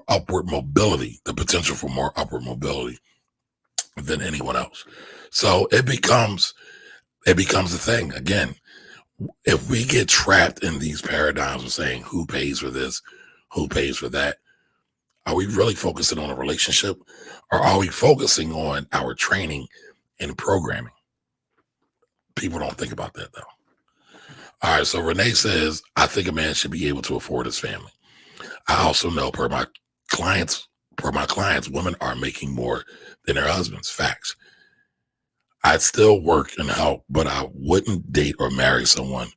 S1: upward mobility, the potential for more upward mobility than anyone else. So it becomes a thing. Again, if we get trapped in these paradigms of saying who pays for this, who pays for that, are we really focusing on a relationship, or are we focusing on our training and programming? People don't think about that though. All right, so Renee says, I think a man should be able to afford his family. I also know per my clients, women are making more than their husbands. Facts. I'd still work and help, but I wouldn't date or marry someone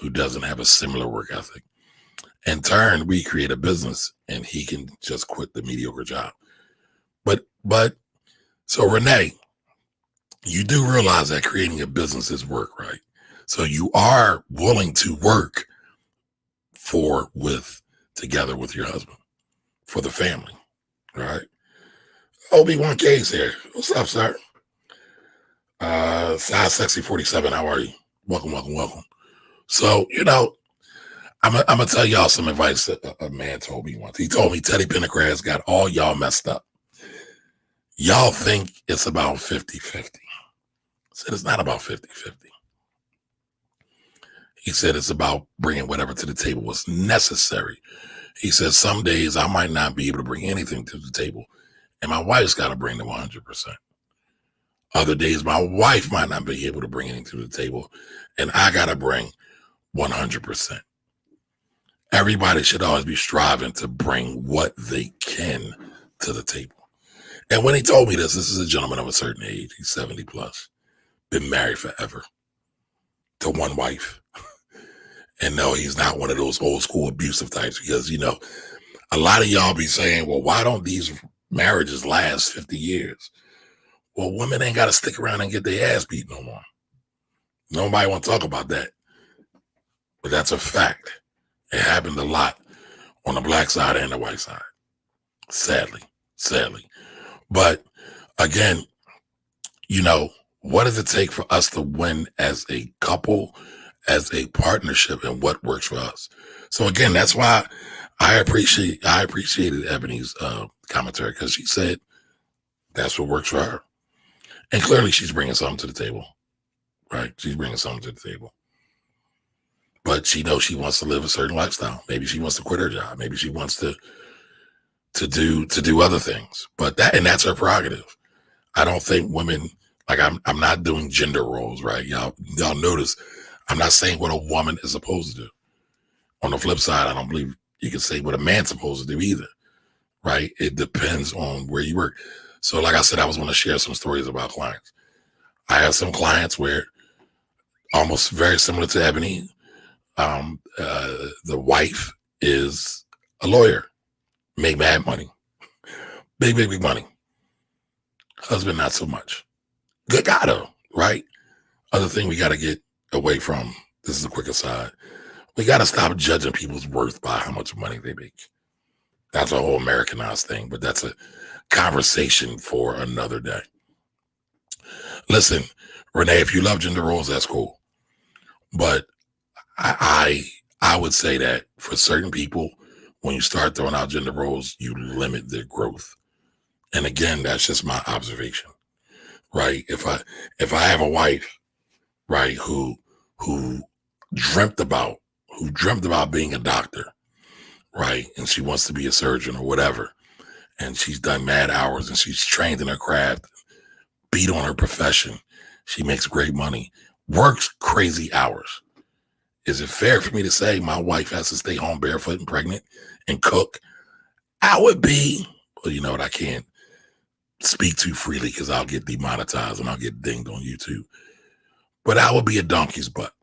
S1: who doesn't have a similar work ethic. In turn, we create a business and he can just quit the mediocre job. But so Renee, you do realize that creating a business is work, right? So you are willing to work together with your husband for the family, right? OB1K's here. What's up, sir? Size Sexy 47, how are you? Welcome. So, I'm gonna tell y'all some advice that a man told me once. He told me Teddy Pendergrass got all y'all messed up. Y'all think it's about 50-50. I said it's not about 50-50. He said it's about bringing whatever to the table was necessary. He said some days I might not be able to bring anything to the table, and my wife's got to bring them 100%. Other days my wife might not be able to bring anything to the table, and I got to bring 100%. Everybody should always be striving to bring what they can to the table. And when he told me this is a gentleman of a certain age. He's 70 plus, been married forever to one wife. And no, he's not one of those old school abusive types because, a lot of y'all be saying, well, why don't these marriages last 50 years? Well, women ain't got to stick around and get their ass beat no more. Nobody want to talk about that. But that's a fact. It happened a lot on the black side and the white side. Sadly. But again, what does it take for us to win as a couple, as a partnership, and what works for us? So again, that's why I appreciated Ebony's commentary, because she said that's what works for her. And clearly she's bringing something to the table, right? She's bringing something to the table. But she knows she wants to live a certain lifestyle. Maybe she wants to quit her job. Maybe she wants to do other things. But that's her prerogative. I don't think women, like I'm not doing gender roles, right? Y'all notice I'm not saying what a woman is supposed to do. On the flip side, I don't believe you can say what a man's supposed to do either, right? It depends on where you work. So like I said, I was going to share some stories about clients. I have some clients where almost very similar to Ebony. The wife is a lawyer, make mad money, big money. Husband, not so much. Good guy though, right? Other thing we got to get away from, this is a quick aside, we got to stop judging people's worth by how much money they make. That's a whole Americanized thing, but that's a conversation for another day. Listen, Renee, if you love gender roles, that's cool. But I would say that for certain people, when you start throwing out gender roles, you limit their growth. And again, that's just my observation, right? If I have a wife, right, who dreamt about being a doctor, right, and she wants to be a surgeon or whatever, and she's done mad hours and she's trained in her craft, beat on her profession, she makes great money, works crazy hours. Is it fair for me to say my wife has to stay home barefoot and pregnant and cook? I would be, well, you know what, I can't speak too freely because I'll get demonetized and I'll get dinged on YouTube. But I would be a donkey's butt,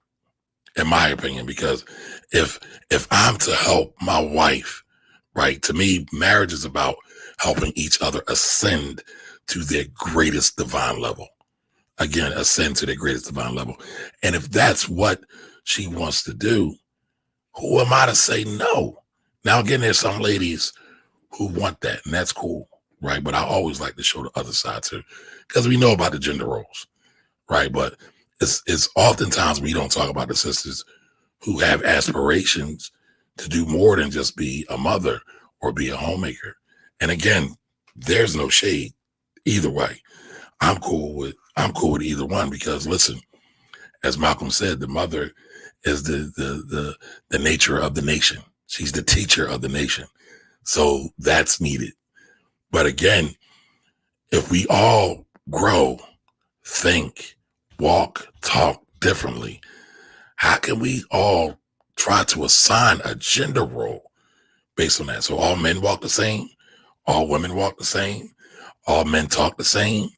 S1: in my opinion, because if I'm to help my wife, right, to me, marriage is about helping each other ascend to their greatest divine level. Again, ascend to their greatest divine level. And if that's what she wants to do, who am I to say no? Now, again, there's some ladies who want that, and that's cool, right? But I always like to show the other side too, because we know about the gender roles, right? But it's oftentimes we don't talk about the sisters who have aspirations to do more than just be a mother or be a homemaker. And again, there's no shade either way. I'm cool with either one, because listen, as Malcolm said, the mother is the nature of the nation. She's the teacher of the nation. So that's needed. But again, if we all grow, think, walk, talk differently, how can we all try to assign a gender role based on that? So all men walk the same, all women walk the same, all men talk the same,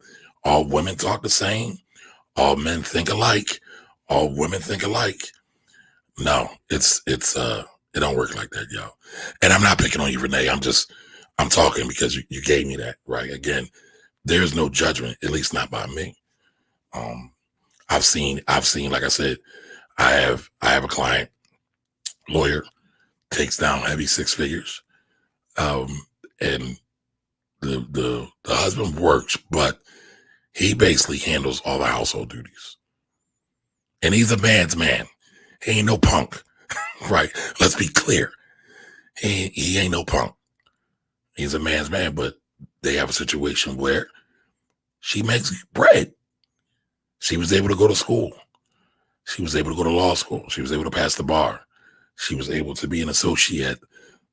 S1: all women talk the same, all men think alike, all women think alike. No, it don't work like that, y'all. And I'm not picking on you, Renee. I'm talking because you gave me that, right? Again, there's no judgment, at least not by me. I've seen, like I said, I have a client, lawyer, takes down heavy six figures. And the husband works, but he basically handles all the household duties. And he's a man's man. He ain't no punk, right? Let's be clear. He ain't no punk. He's a man's man, but they have a situation where she makes bread. She was able to go to school. She was able to go to law school. She was able to pass the bar. She was able to be an associate,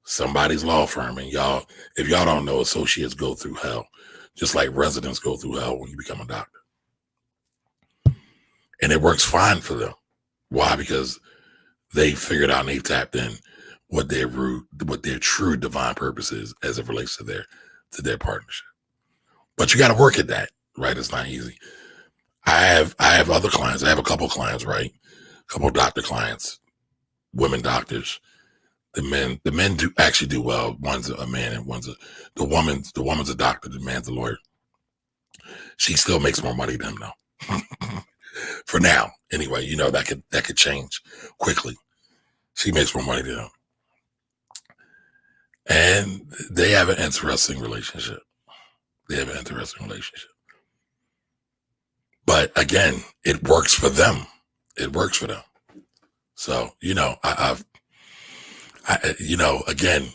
S1: somebody's law firm. And y'all, if y'all don't know, associates go through hell, just like residents go through hell when you become a doctor. And it works fine for them. Why? Because they figured out and they've tapped in what their true divine purpose is as it relates to their partnership. But you got to work at that, right? It's not easy. I have other clients. I have a couple clients, right? A couple doctor clients, women doctors. The men do actually do well. One's a man and the woman's a doctor. The man's a lawyer. She still makes more money than him though. For now, anyway, that could change quickly. She makes more money than him. And they have an interesting relationship. But again, it works for them. So, again,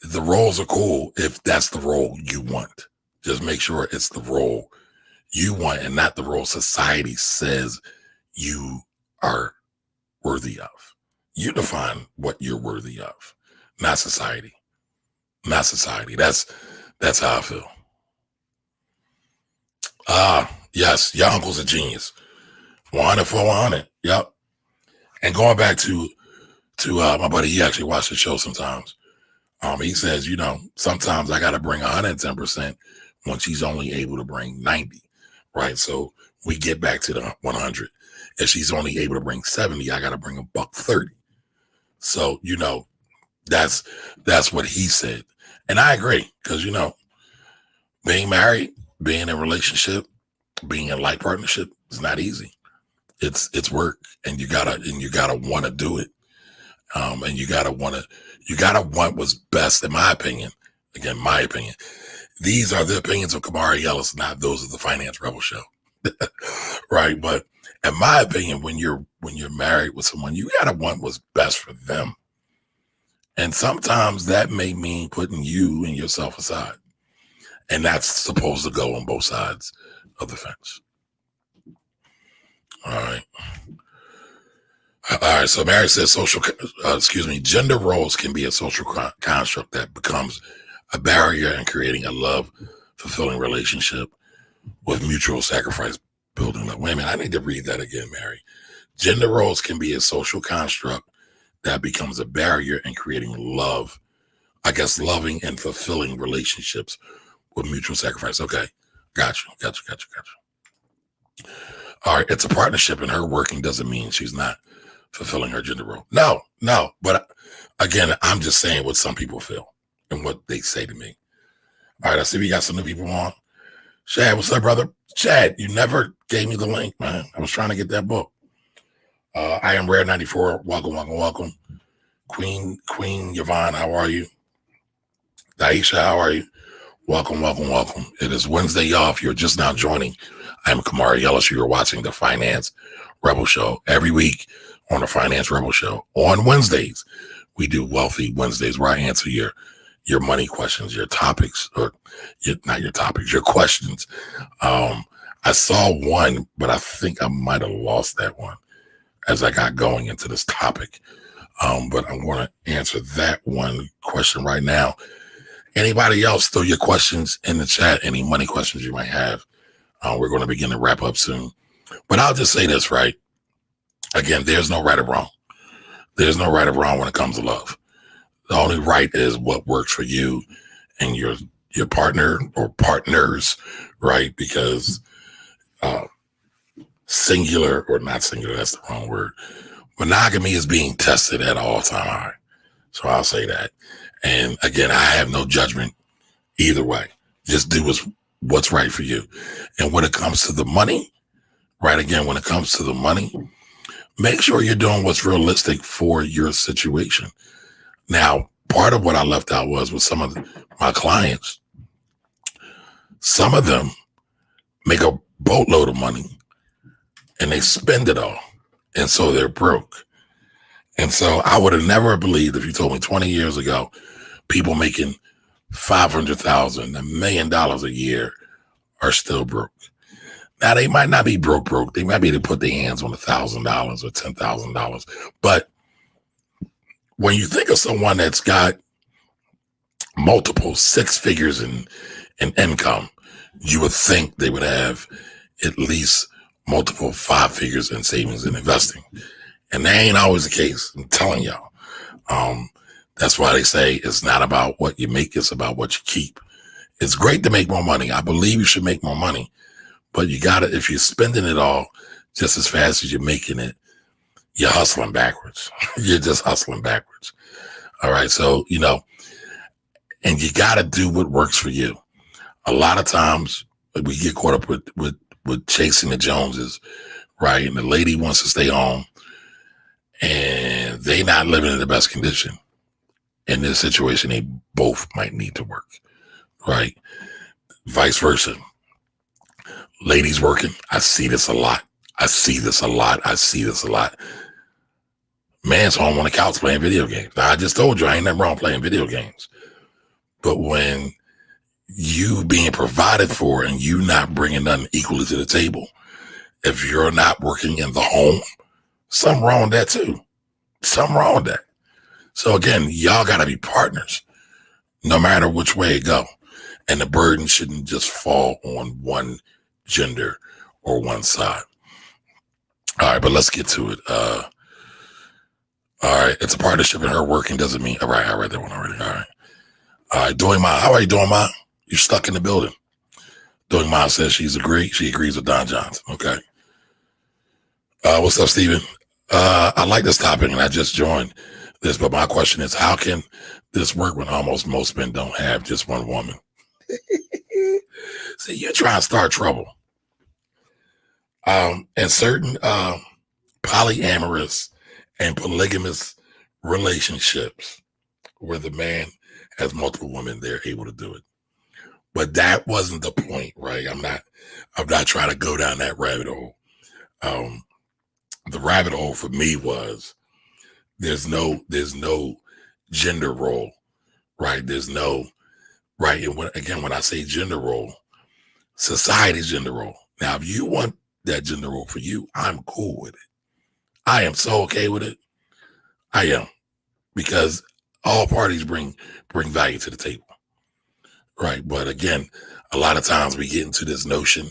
S1: the roles are cool if that's the role you want. Just make sure it's the role you want and not the role society says you are worthy of. You define what you're worthy of, not society. Not society. That's how I feel. Yes, your uncle's a genius. 100 for 100. Yep. And going back to my buddy, he actually watched the show sometimes. He says, sometimes I got to bring 110% when she's only able to bring 90, right? So we get back to the 100. If she's only able to bring 70, I got to bring $130. So, that's what he said. And I agree because, being married, being in a relationship, being in a life partnership is not easy. It's work and you gotta want to do it. And you gotta want what's best, in my opinion. Again, my opinion. These are the opinions of Kamari Ellis, not those of the Finance Rebel Show. Right. But in my opinion, when you're married with someone, you gotta want what's best for them. And sometimes that may mean putting you and yourself aside. And that's supposed to go on both sides of the fence. All right. So Mary says gender roles can be a social construct that becomes a barrier in creating a love, fulfilling relationship with mutual sacrifice building. Wait a minute, I need to read that again, Mary. Gender roles can be a social construct that becomes a barrier in creating love, loving and fulfilling relationships with mutual sacrifice. Okay. Gotcha. All right. It's a partnership and her working doesn't mean she's not fulfilling her gender role. No. But again, I'm just saying what some people feel and what they say to me. All right. I see we got some new people on. Chad, what's up, brother? Chad, you never gave me the link, man. I was trying to get that book. I am Rare 94. Welcome. Queen Yvonne, how are you? Daisha, how are you? Welcome. It is Wednesday, y'all. If you're just now joining, I'm Kamari Ellis. You're watching the Finance Rebel Show. Every week on the Finance Rebel Show, on Wednesdays, we do Wealthy Wednesdays where I answer your money questions, your topics, or not your topics, your questions. I saw one, but I think I might have lost that one as I got going into this topic. But I'm going to answer that one question right now. Anybody else, throw your questions in the chat, any money questions you might have. We're going to begin to wrap up soon. But I'll just say this, right? Again, there's no right or wrong. There's no right or wrong when it comes to love. The only right is what works for you and your partner or partners, right? Because singular or not singular, that's the wrong word. Monogamy is being tested at an all-time high. So I'll say that. And again, I have no judgment either way. Just do what's right for you. And when it comes to the money, right, again, when it comes to the money, make sure you're doing what's realistic for your situation. Now, part of what I left out was with some of my clients, some of them make a boatload of money and they spend it all. And so they're broke. And so I would have never believed if you told me 20 years ago, people making $500,000, $1 million a year are still broke. Now they might not be broke. They might be able to put their hands on $1,000 or $10,000. But when you think of someone that's got multiple six figures in income, you would think they would have at least multiple 5 figures in savings and investing. And that ain't always the case. I'm telling y'all. That's why they say it's not about what you make, it's about what you keep. It's great to make more money. I believe you should make more money, but you gotta, if you're spending it all just as fast as you're making it, you're hustling backwards. You're just hustling backwards. All right. So, and you gotta do what works for you. A lot of times we get caught up with chasing the Joneses, right? And the lady wants to stay home and they not living in the best condition. In this situation, they both might need to work, right? Vice versa. Ladies working. I see this a lot. Man's home on the couch playing video games. Now, I just told you I ain't nothing wrong playing video games. But when you being provided for and you not bringing nothing equally to the table, if you're not working in the home, something wrong with that too. Something wrong with that. So again, y'all got to be partners, no matter which way it go. And the burden shouldn't just fall on one gender or one side. All right, but let's get to it. All right, it's a partnership and her working doesn't mean, all right, I read that one already. All right, Doing Ma, how are you doing, Ma? You're stuck in the building. Doing Ma says she agrees with Don Johnson. Okay. What's up, Steven? I like this topic and I just joined this, but my question is, how can this work when almost most men don't have just one woman? See, you're trying to start trouble. And certain polyamorous and polygamous relationships where the man has multiple women, they're able to do it. But that wasn't the point, right? I'm not trying to go down that rabbit hole. The rabbit hole for me was there's no gender role, right? There's no, right? And when I say gender role, society's gender role. Now, if you want that gender role for you, I'm cool with it. I am so okay with it. I am, because all parties bring value to the table, right? But again, a lot of times we get into this notion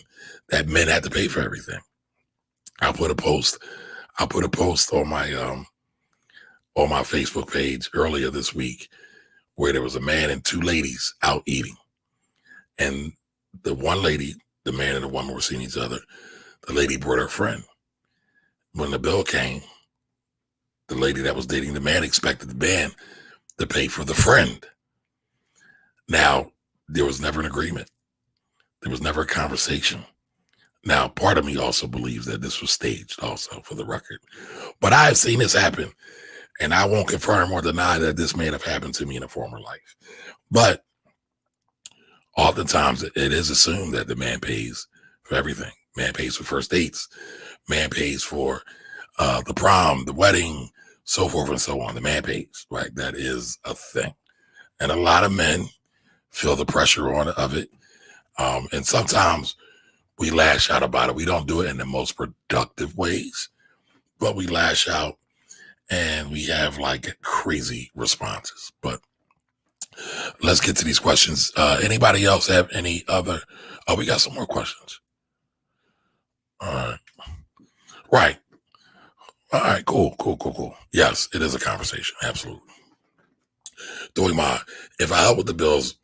S1: that men have to pay for everything. I'll put a post on my Facebook page earlier this week where there was a man and two ladies out eating. And the one lady, the man and the woman were seeing each other. The lady brought her friend. When the bill came, the lady that was dating the man expected the man to pay for the friend. Now, there was never an agreement. There was never a conversation. Now, part of me also believes that this was staged also, for the record. But I have seen this happen, and I won't confirm or deny that this may have happened to me in a former life. But oftentimes it is assumed that the man pays for everything. Man pays for first dates. Man pays for the prom, the wedding, so forth and so on. The man pays, right? That is a thing. And a lot of men feel the pressure of it. And sometimes we lash out about it. We don't do it in the most productive ways, but we lash out and we have like crazy responses. But let's get to these questions. Anybody else have any other? Oh, we got some more questions. All right. Right. All right, cool. Yes, it is a conversation. Absolutely. If I help with the bills,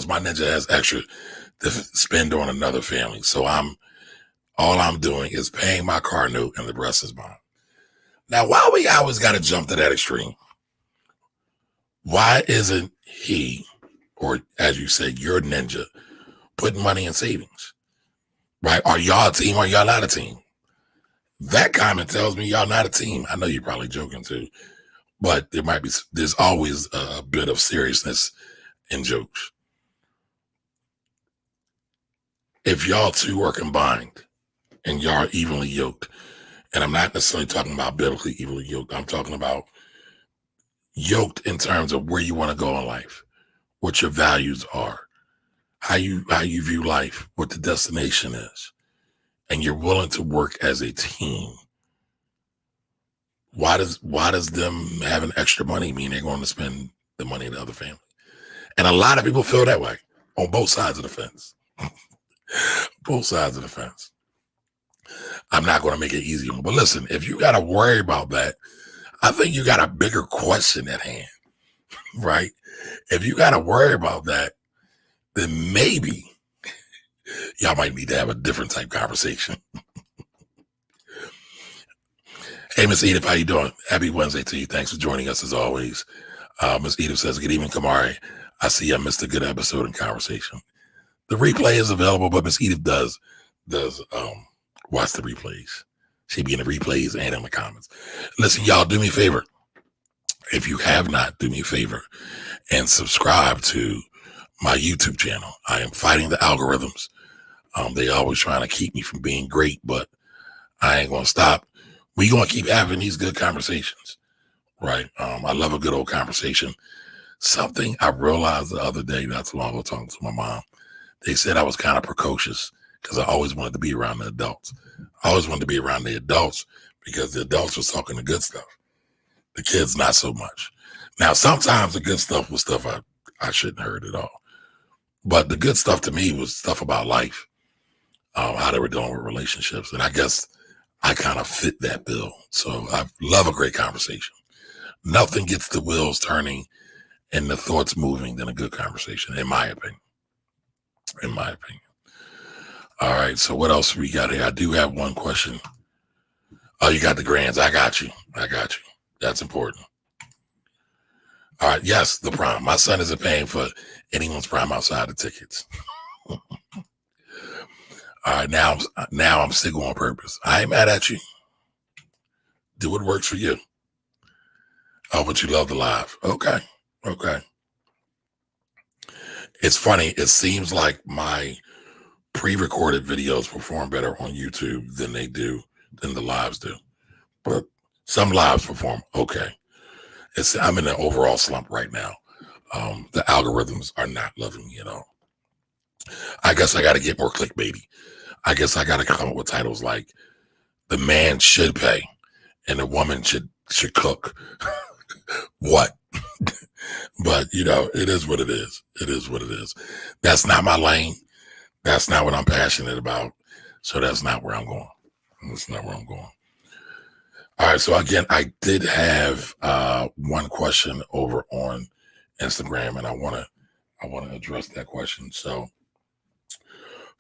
S1: my ninja has extra to spend on another family. So all I'm doing is paying my car note and the rest is mine. Now, why we always got to jump to that extreme? Why isn't he, or as you said, your ninja, putting money in savings? Right? Are y'all a team or y'all not a team? That comment tells me y'all not a team. I know you're probably joking too, but there's always a bit of seriousness in jokes. If y'all two are combined and y'all are evenly yoked, and I'm not necessarily talking about biblically evenly yoked, I'm talking about yoked in terms of where you want to go in life, what your values are, how you view life, what the destination is, and you're willing to work as a team. Why does them having extra money mean they're going to spend the money in the other family? And a lot of people feel that way on both sides of the fence. Both sides of the fence. I'm not going to make it easy, but listen, if you got to worry about that, I think you got a bigger question at hand, right? If you got to worry about that, then maybe y'all might need to have a different type conversation. Hey, Miss Edith, how you doing? Happy Wednesday to you. Thanks for joining us as always. Miss Edith says, good evening, Kamari. I see I missed a good episode and conversation. The replay is available, but Miss Edith does watch the replays. She be in the replays and in the comments. Listen, y'all, do me a favor. If you have not, do me a favor and subscribe to my YouTube channel. I am fighting the algorithms. They always trying to keep me from being great, but I ain't going to stop. We going to keep having these good conversations, right? I love a good old conversation. Something I realized the other day, not too long ago, talking to my mom. They said I was kind of precocious because I always wanted to be around the adults. I always wanted to be around the adults because the adults was talking the good stuff. The kids, not so much. Now, sometimes the good stuff was stuff I shouldn't have heard at all. But the good stuff to me was stuff about life, how they were doing with relationships. And I guess I kind of fit that bill. So I love a great conversation. Nothing gets the wheels turning and the thoughts moving than a good conversation, in my opinion. All right, so what else we got here? I do have one question. Oh, you got the grands. I got you. That's important. All right, yes, the prom. My son isn't paying for anyone's prom outside the tickets. All right, now I'm single on purpose. I ain't mad at you. Do what works for you. Oh, but you love the live. Okay. It's funny. It seems like my pre-recorded videos perform better on YouTube than the lives do. But some lives perform okay. I'm in an overall slump right now. The algorithms are not loving me at all. I guess I got to get more clickbaity. I guess I got to come up with titles like "The Man Should Pay" and "The Woman Should Cook." What? But it is what it is. It is what it is. That's not my lane. That's not what I'm passionate about. So that's not where I'm going. All right. So again, I did have one question over on Instagram, and I want to address that question. So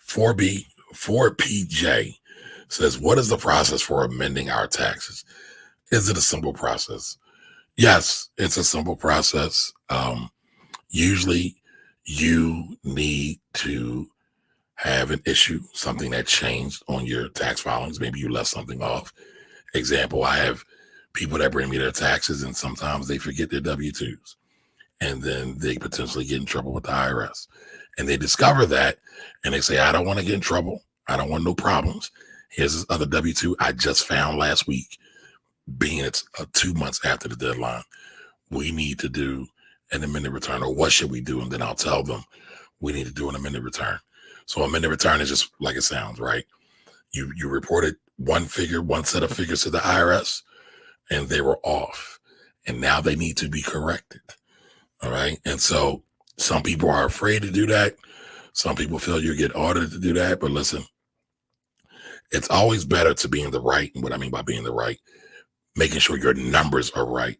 S1: 4PJ says, what is the process for amending our taxes? Is it a simple process? Yes, it's a simple process. Usually you need to have an issue, something that changed on your tax filings. Maybe you left something off. Example, I have people that bring me their taxes and sometimes they forget their W-2s and then they potentially get in trouble with the IRS. And they discover that and they say, I don't want to get in trouble. I don't want no problems. Here's this other W-2 I just found last week. Being it's 2 months after the deadline, we need to do an amended return, or what should we do? And then I'll tell them we need to do an amended return. So amended return is just like it sounds, right? You reported one set of figures to the IRS and they were off and now they need to be corrected. All right. And so some people are afraid to do that. Some people feel you get audited to do that, but listen, It's always better to be in the right. And what I mean by being the right, making sure your numbers are right,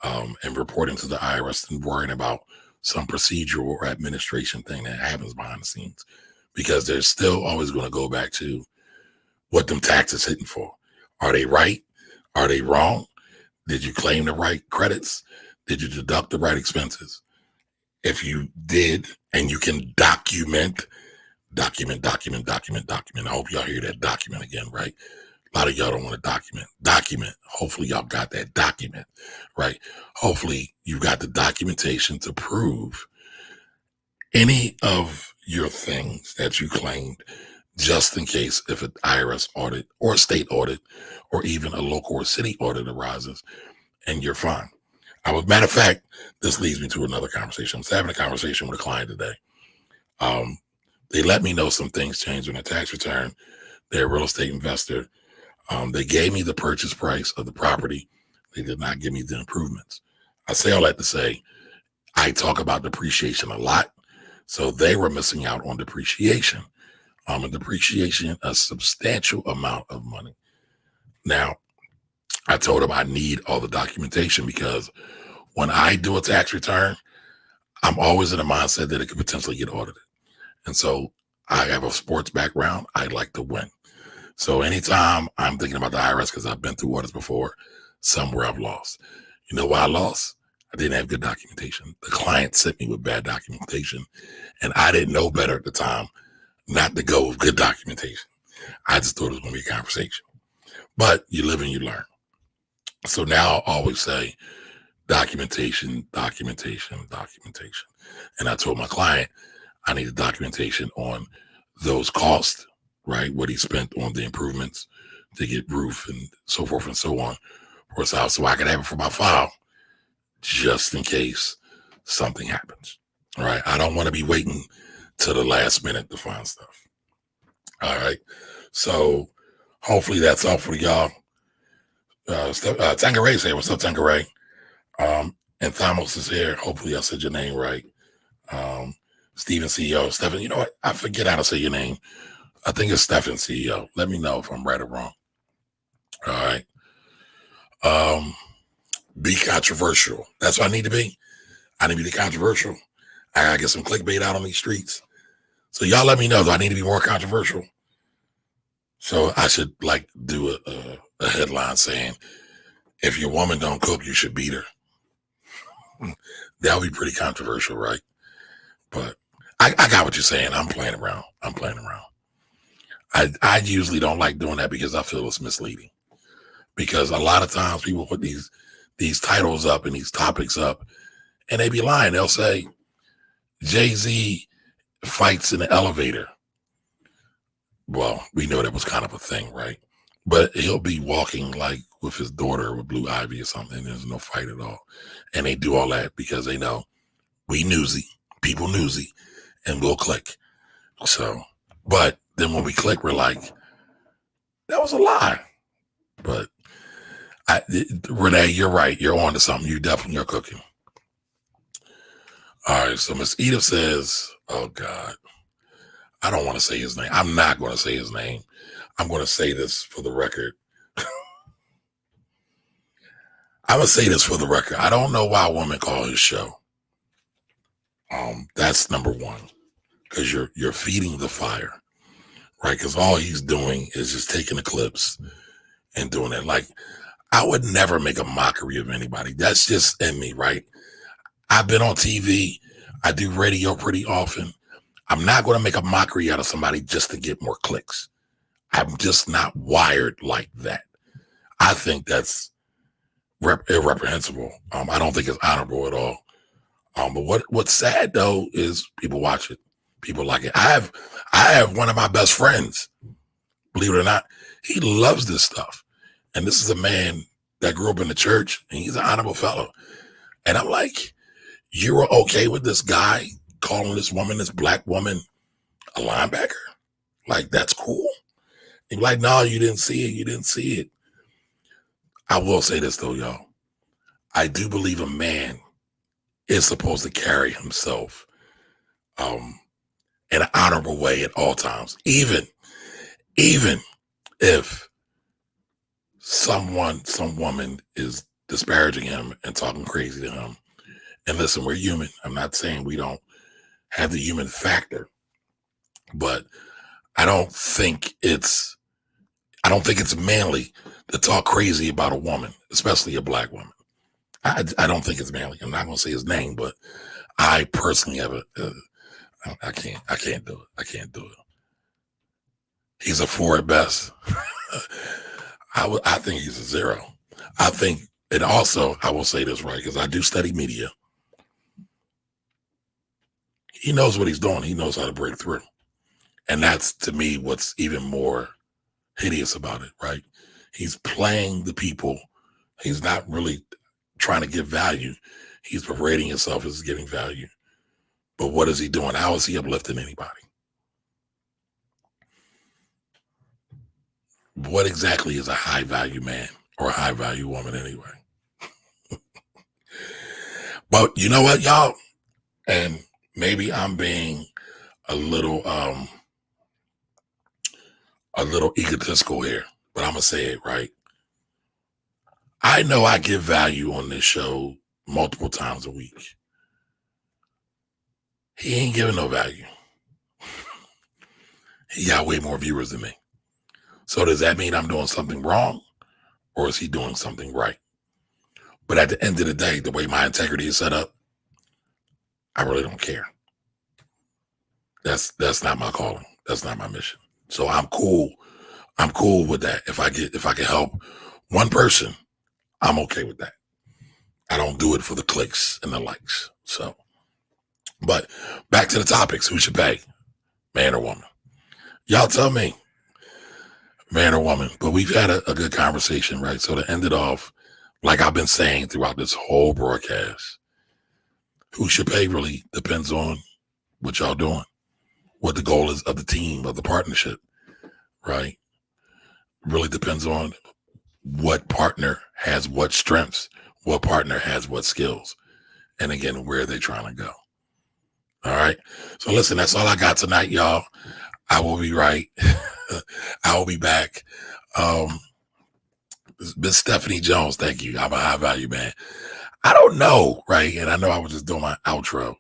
S1: and reporting to the IRS and worrying about some procedural or administration thing that happens behind the scenes, because they're still always going to go back to what them taxes hitting for. Are they right? Are they wrong? Did you claim the right credits? Did you deduct the right expenses? If you did, and you can document. I hope y'all hear that document again, right? A lot of y'all don't want to document. Hopefully y'all got that document, right? Hopefully you got the documentation to prove any of your things that you claimed, just in case if an IRS audit or a state audit or even a local or city audit arises, and you're fine. Matter of fact, this leads me to another conversation. I was having a conversation with a client today. They let me know some things changed on their tax return. They're a real estate investor. They gave me the purchase price of the property. They did not give me the improvements. I say all that to say, I talk about depreciation a lot. So they were missing out on depreciation. And depreciation, a substantial amount of money. Now, I told them I need all the documentation, because when I do a tax return, I'm always in a mindset that it could potentially get audited. And so I have a sports background. I like to win. So anytime I'm thinking about the IRS, because I've been through audits before, somewhere I've lost. You know why I lost? I didn't have good documentation. The client sent me with bad documentation, and I didn't know better at the time not to go with good documentation. I just thought it was going to be a conversation. But you live and you learn. So now I always say documentation. And I told my client I need the documentation on those costs, right? What he spent on the improvements to get roof and so forth and so on for his house, so I could have it for my file, just in case something happens. All right. I don't want to be waiting till the last minute to find stuff. All right. So hopefully that's all for y'all. Tangeray here. What's up, Tangeray? And Thamos is here. Hopefully I said your name right. Stephen CEO. Stephen, you know what? I forget how to say your name. I think it's Stephen CEO. Let me know if I'm right or wrong. All right. Be controversial. That's what I need to be. I need to be controversial. I gotta get some clickbait out on these streets. So y'all let me know. Do I need to be more controversial? So I should do a headline saying, if your woman don't cook, you should beat her. That would be pretty controversial, right? But I got what you're saying. I'm playing around. I usually don't like doing that, because I feel it's misleading. Because a lot of times people put these titles up and these topics up, and they be lying. They'll say, Jay-Z fights in the elevator. Well, we know that was kind of a thing, right? But he'll be walking with his daughter with Blue Ivy or something. There's no fight at all. And they do all that because they know we newsy, people newsy, and we'll click. So, but then when we click, we're like, that was a lie. But Renee, you're right. You're on to something. You definitely are cooking. All right. So Miss Edith says, oh God, I don't want to say his name. I'm not going to say his name. I'm going to say this for the record. I'm going to say this for the record. I don't know why a woman called his show. That's number one, because you're feeding the fire, right? Because all he's doing is just taking the clips and doing it. Like, I would never make a mockery of anybody. That's just in me, right? I've been on TV. I do radio pretty often. I'm not going to make a mockery out of somebody just to get more clicks. I'm just not wired like that. I think that's irreprehensible. I don't think it's honorable at all. But what's sad though is people watch it. People like it. I have one of my best friends, believe it or not, he loves this stuff. And this is a man that grew up in the church, and he's an honorable fellow. And I'm like, you were okay with this guy calling this woman, this black woman, a linebacker? Like, that's cool? He's like, no, you didn't see it. You didn't see it. I will say this though, y'all. I do believe a man is supposed to carry himself in an honorable way at all times. Even if some woman is disparaging him and talking crazy to him. And listen, we're human. I'm not saying we don't have the human factor, but I don't think it's manly to talk crazy about a woman, especially a black woman. I don't think it's manly. I'm not going to say his name, but I personally have I can't do it. I can't do it. He's a 4 at best. I think he's a 0. I think, and also I will say this, right, because I do study media. He knows what he's doing. He knows how to break through. And that's, to me, what's even more hideous about it, right? He's playing the people. He's not really trying to give value. He's parading himself as giving value. But what is he doing? How is he uplifting anybody? What exactly is a high value man or a high value woman anyway? But you know what, y'all? And maybe I'm being a little egotistical here, but I'm gonna say it right. I know I give value on this show multiple times a week. He ain't giving no value. He got way more viewers than me. So does that mean I'm doing something wrong, or is he doing something right? But at the end of the day, the way my integrity is set up, I really don't care. That's not my calling. That's not my mission. So I'm cool. I'm cool with that. If I can help one person, I'm okay with that. I don't do it for the clicks and the likes. So, but back to the topics. Who should pay? Man or woman? Y'all tell me. Man or woman? But we've had a good conversation, right? So to end it off, like I've been saying throughout this whole broadcast, who should pay really depends on what y'all doing, what the goal is of the team, of the partnership, right? Really depends on what partner has what strengths, what partner has what skills, and again, where they're trying to go. All right. So listen, that's all I got tonight, y'all. I will be right. I will be back. Miss Stephanie Jones, thank you. I'm a high value man. I don't know, right? And I know I was just doing my outro.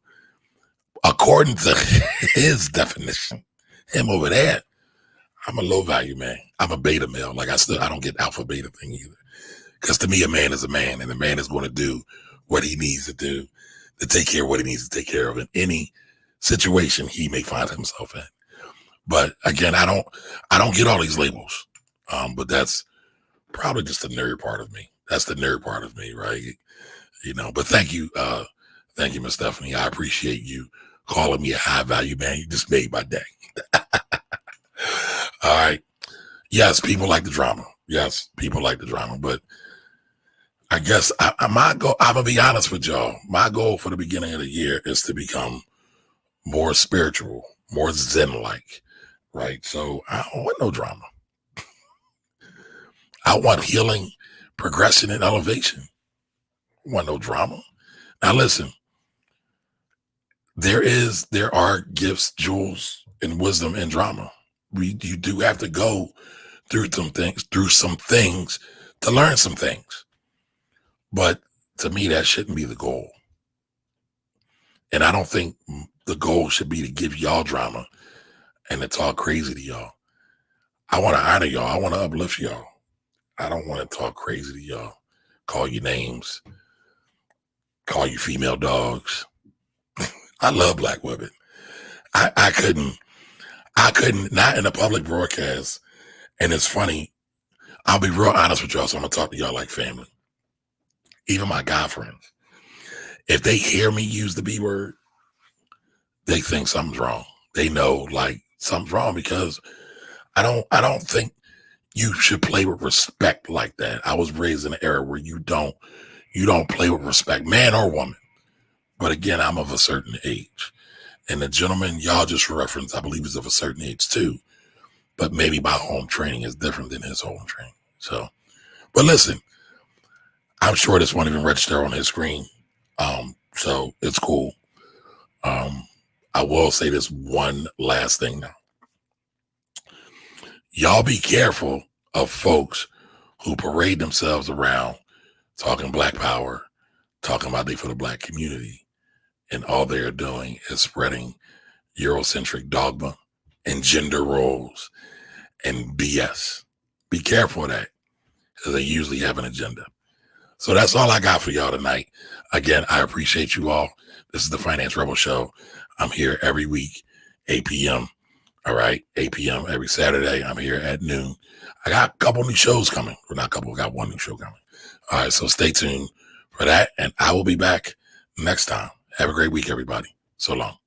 S1: According to his definition, him over there, I'm a low value man. I'm a beta male. Like I don't get alpha beta thing either. Because to me, a man is a man, and a man is going to do what he needs to do to take care of what he needs to take care of in any situation he may find himself in. But again, I don't get all these labels. But that's probably just the nerd part of me. That's the nerd part of me, right? You know, but thank you, Miss Stephanie. I appreciate you calling me a high value man. You just made my day. All right. Yes, people like the drama. Yes, people like the drama. But I guess my goal, I'm going to be honest with y'all. My goal for the beginning of the year is to become more spiritual, more Zen-like, right? So I don't want no drama. I want healing, progression, and elevation. I want no drama. Now listen, there are gifts, jewels, and wisdom in drama. You do have to go through some things to learn some things. But to me, that shouldn't be the goal. And I don't think the goal should be to give y'all drama and to talk crazy to y'all. I want to honor y'all. I want to uplift y'all. I don't want to talk crazy to y'all, call you names, call you female dogs. I love black women. I couldn't, not in a public broadcast. And it's funny. I'll be real honest with y'all. So I'm going to talk to y'all like family. Even my guy friends. If they hear me use the B word, they think something's wrong. They know like something's wrong because I don't think you should play with respect like that. I was raised in an era where you don't play with respect, man or woman. But again, I'm of a certain age. And the gentleman y'all just referenced, I believe, is of a certain age too. But maybe my home training is different than his home training. So, but listen, I'm sure this won't even register on his screen. So it's cool. I will say this one last thing now. y'all be careful of folks who parade themselves around talking black power, talking about they for the black community, and all they're doing is spreading Eurocentric dogma and gender roles and BS. Be careful of that, because they usually have an agenda. So that's all I got for y'all tonight. Again, I appreciate you all. This is the Finance Rebel Show. I'm here every week, 8 p.m. All right, 8 p.m. every Saturday. I'm here at noon. I got a couple new shows coming. Well, not a couple, I got one new show coming. All right, so stay tuned for that, and I will be back next time. Have a great week, everybody. So long.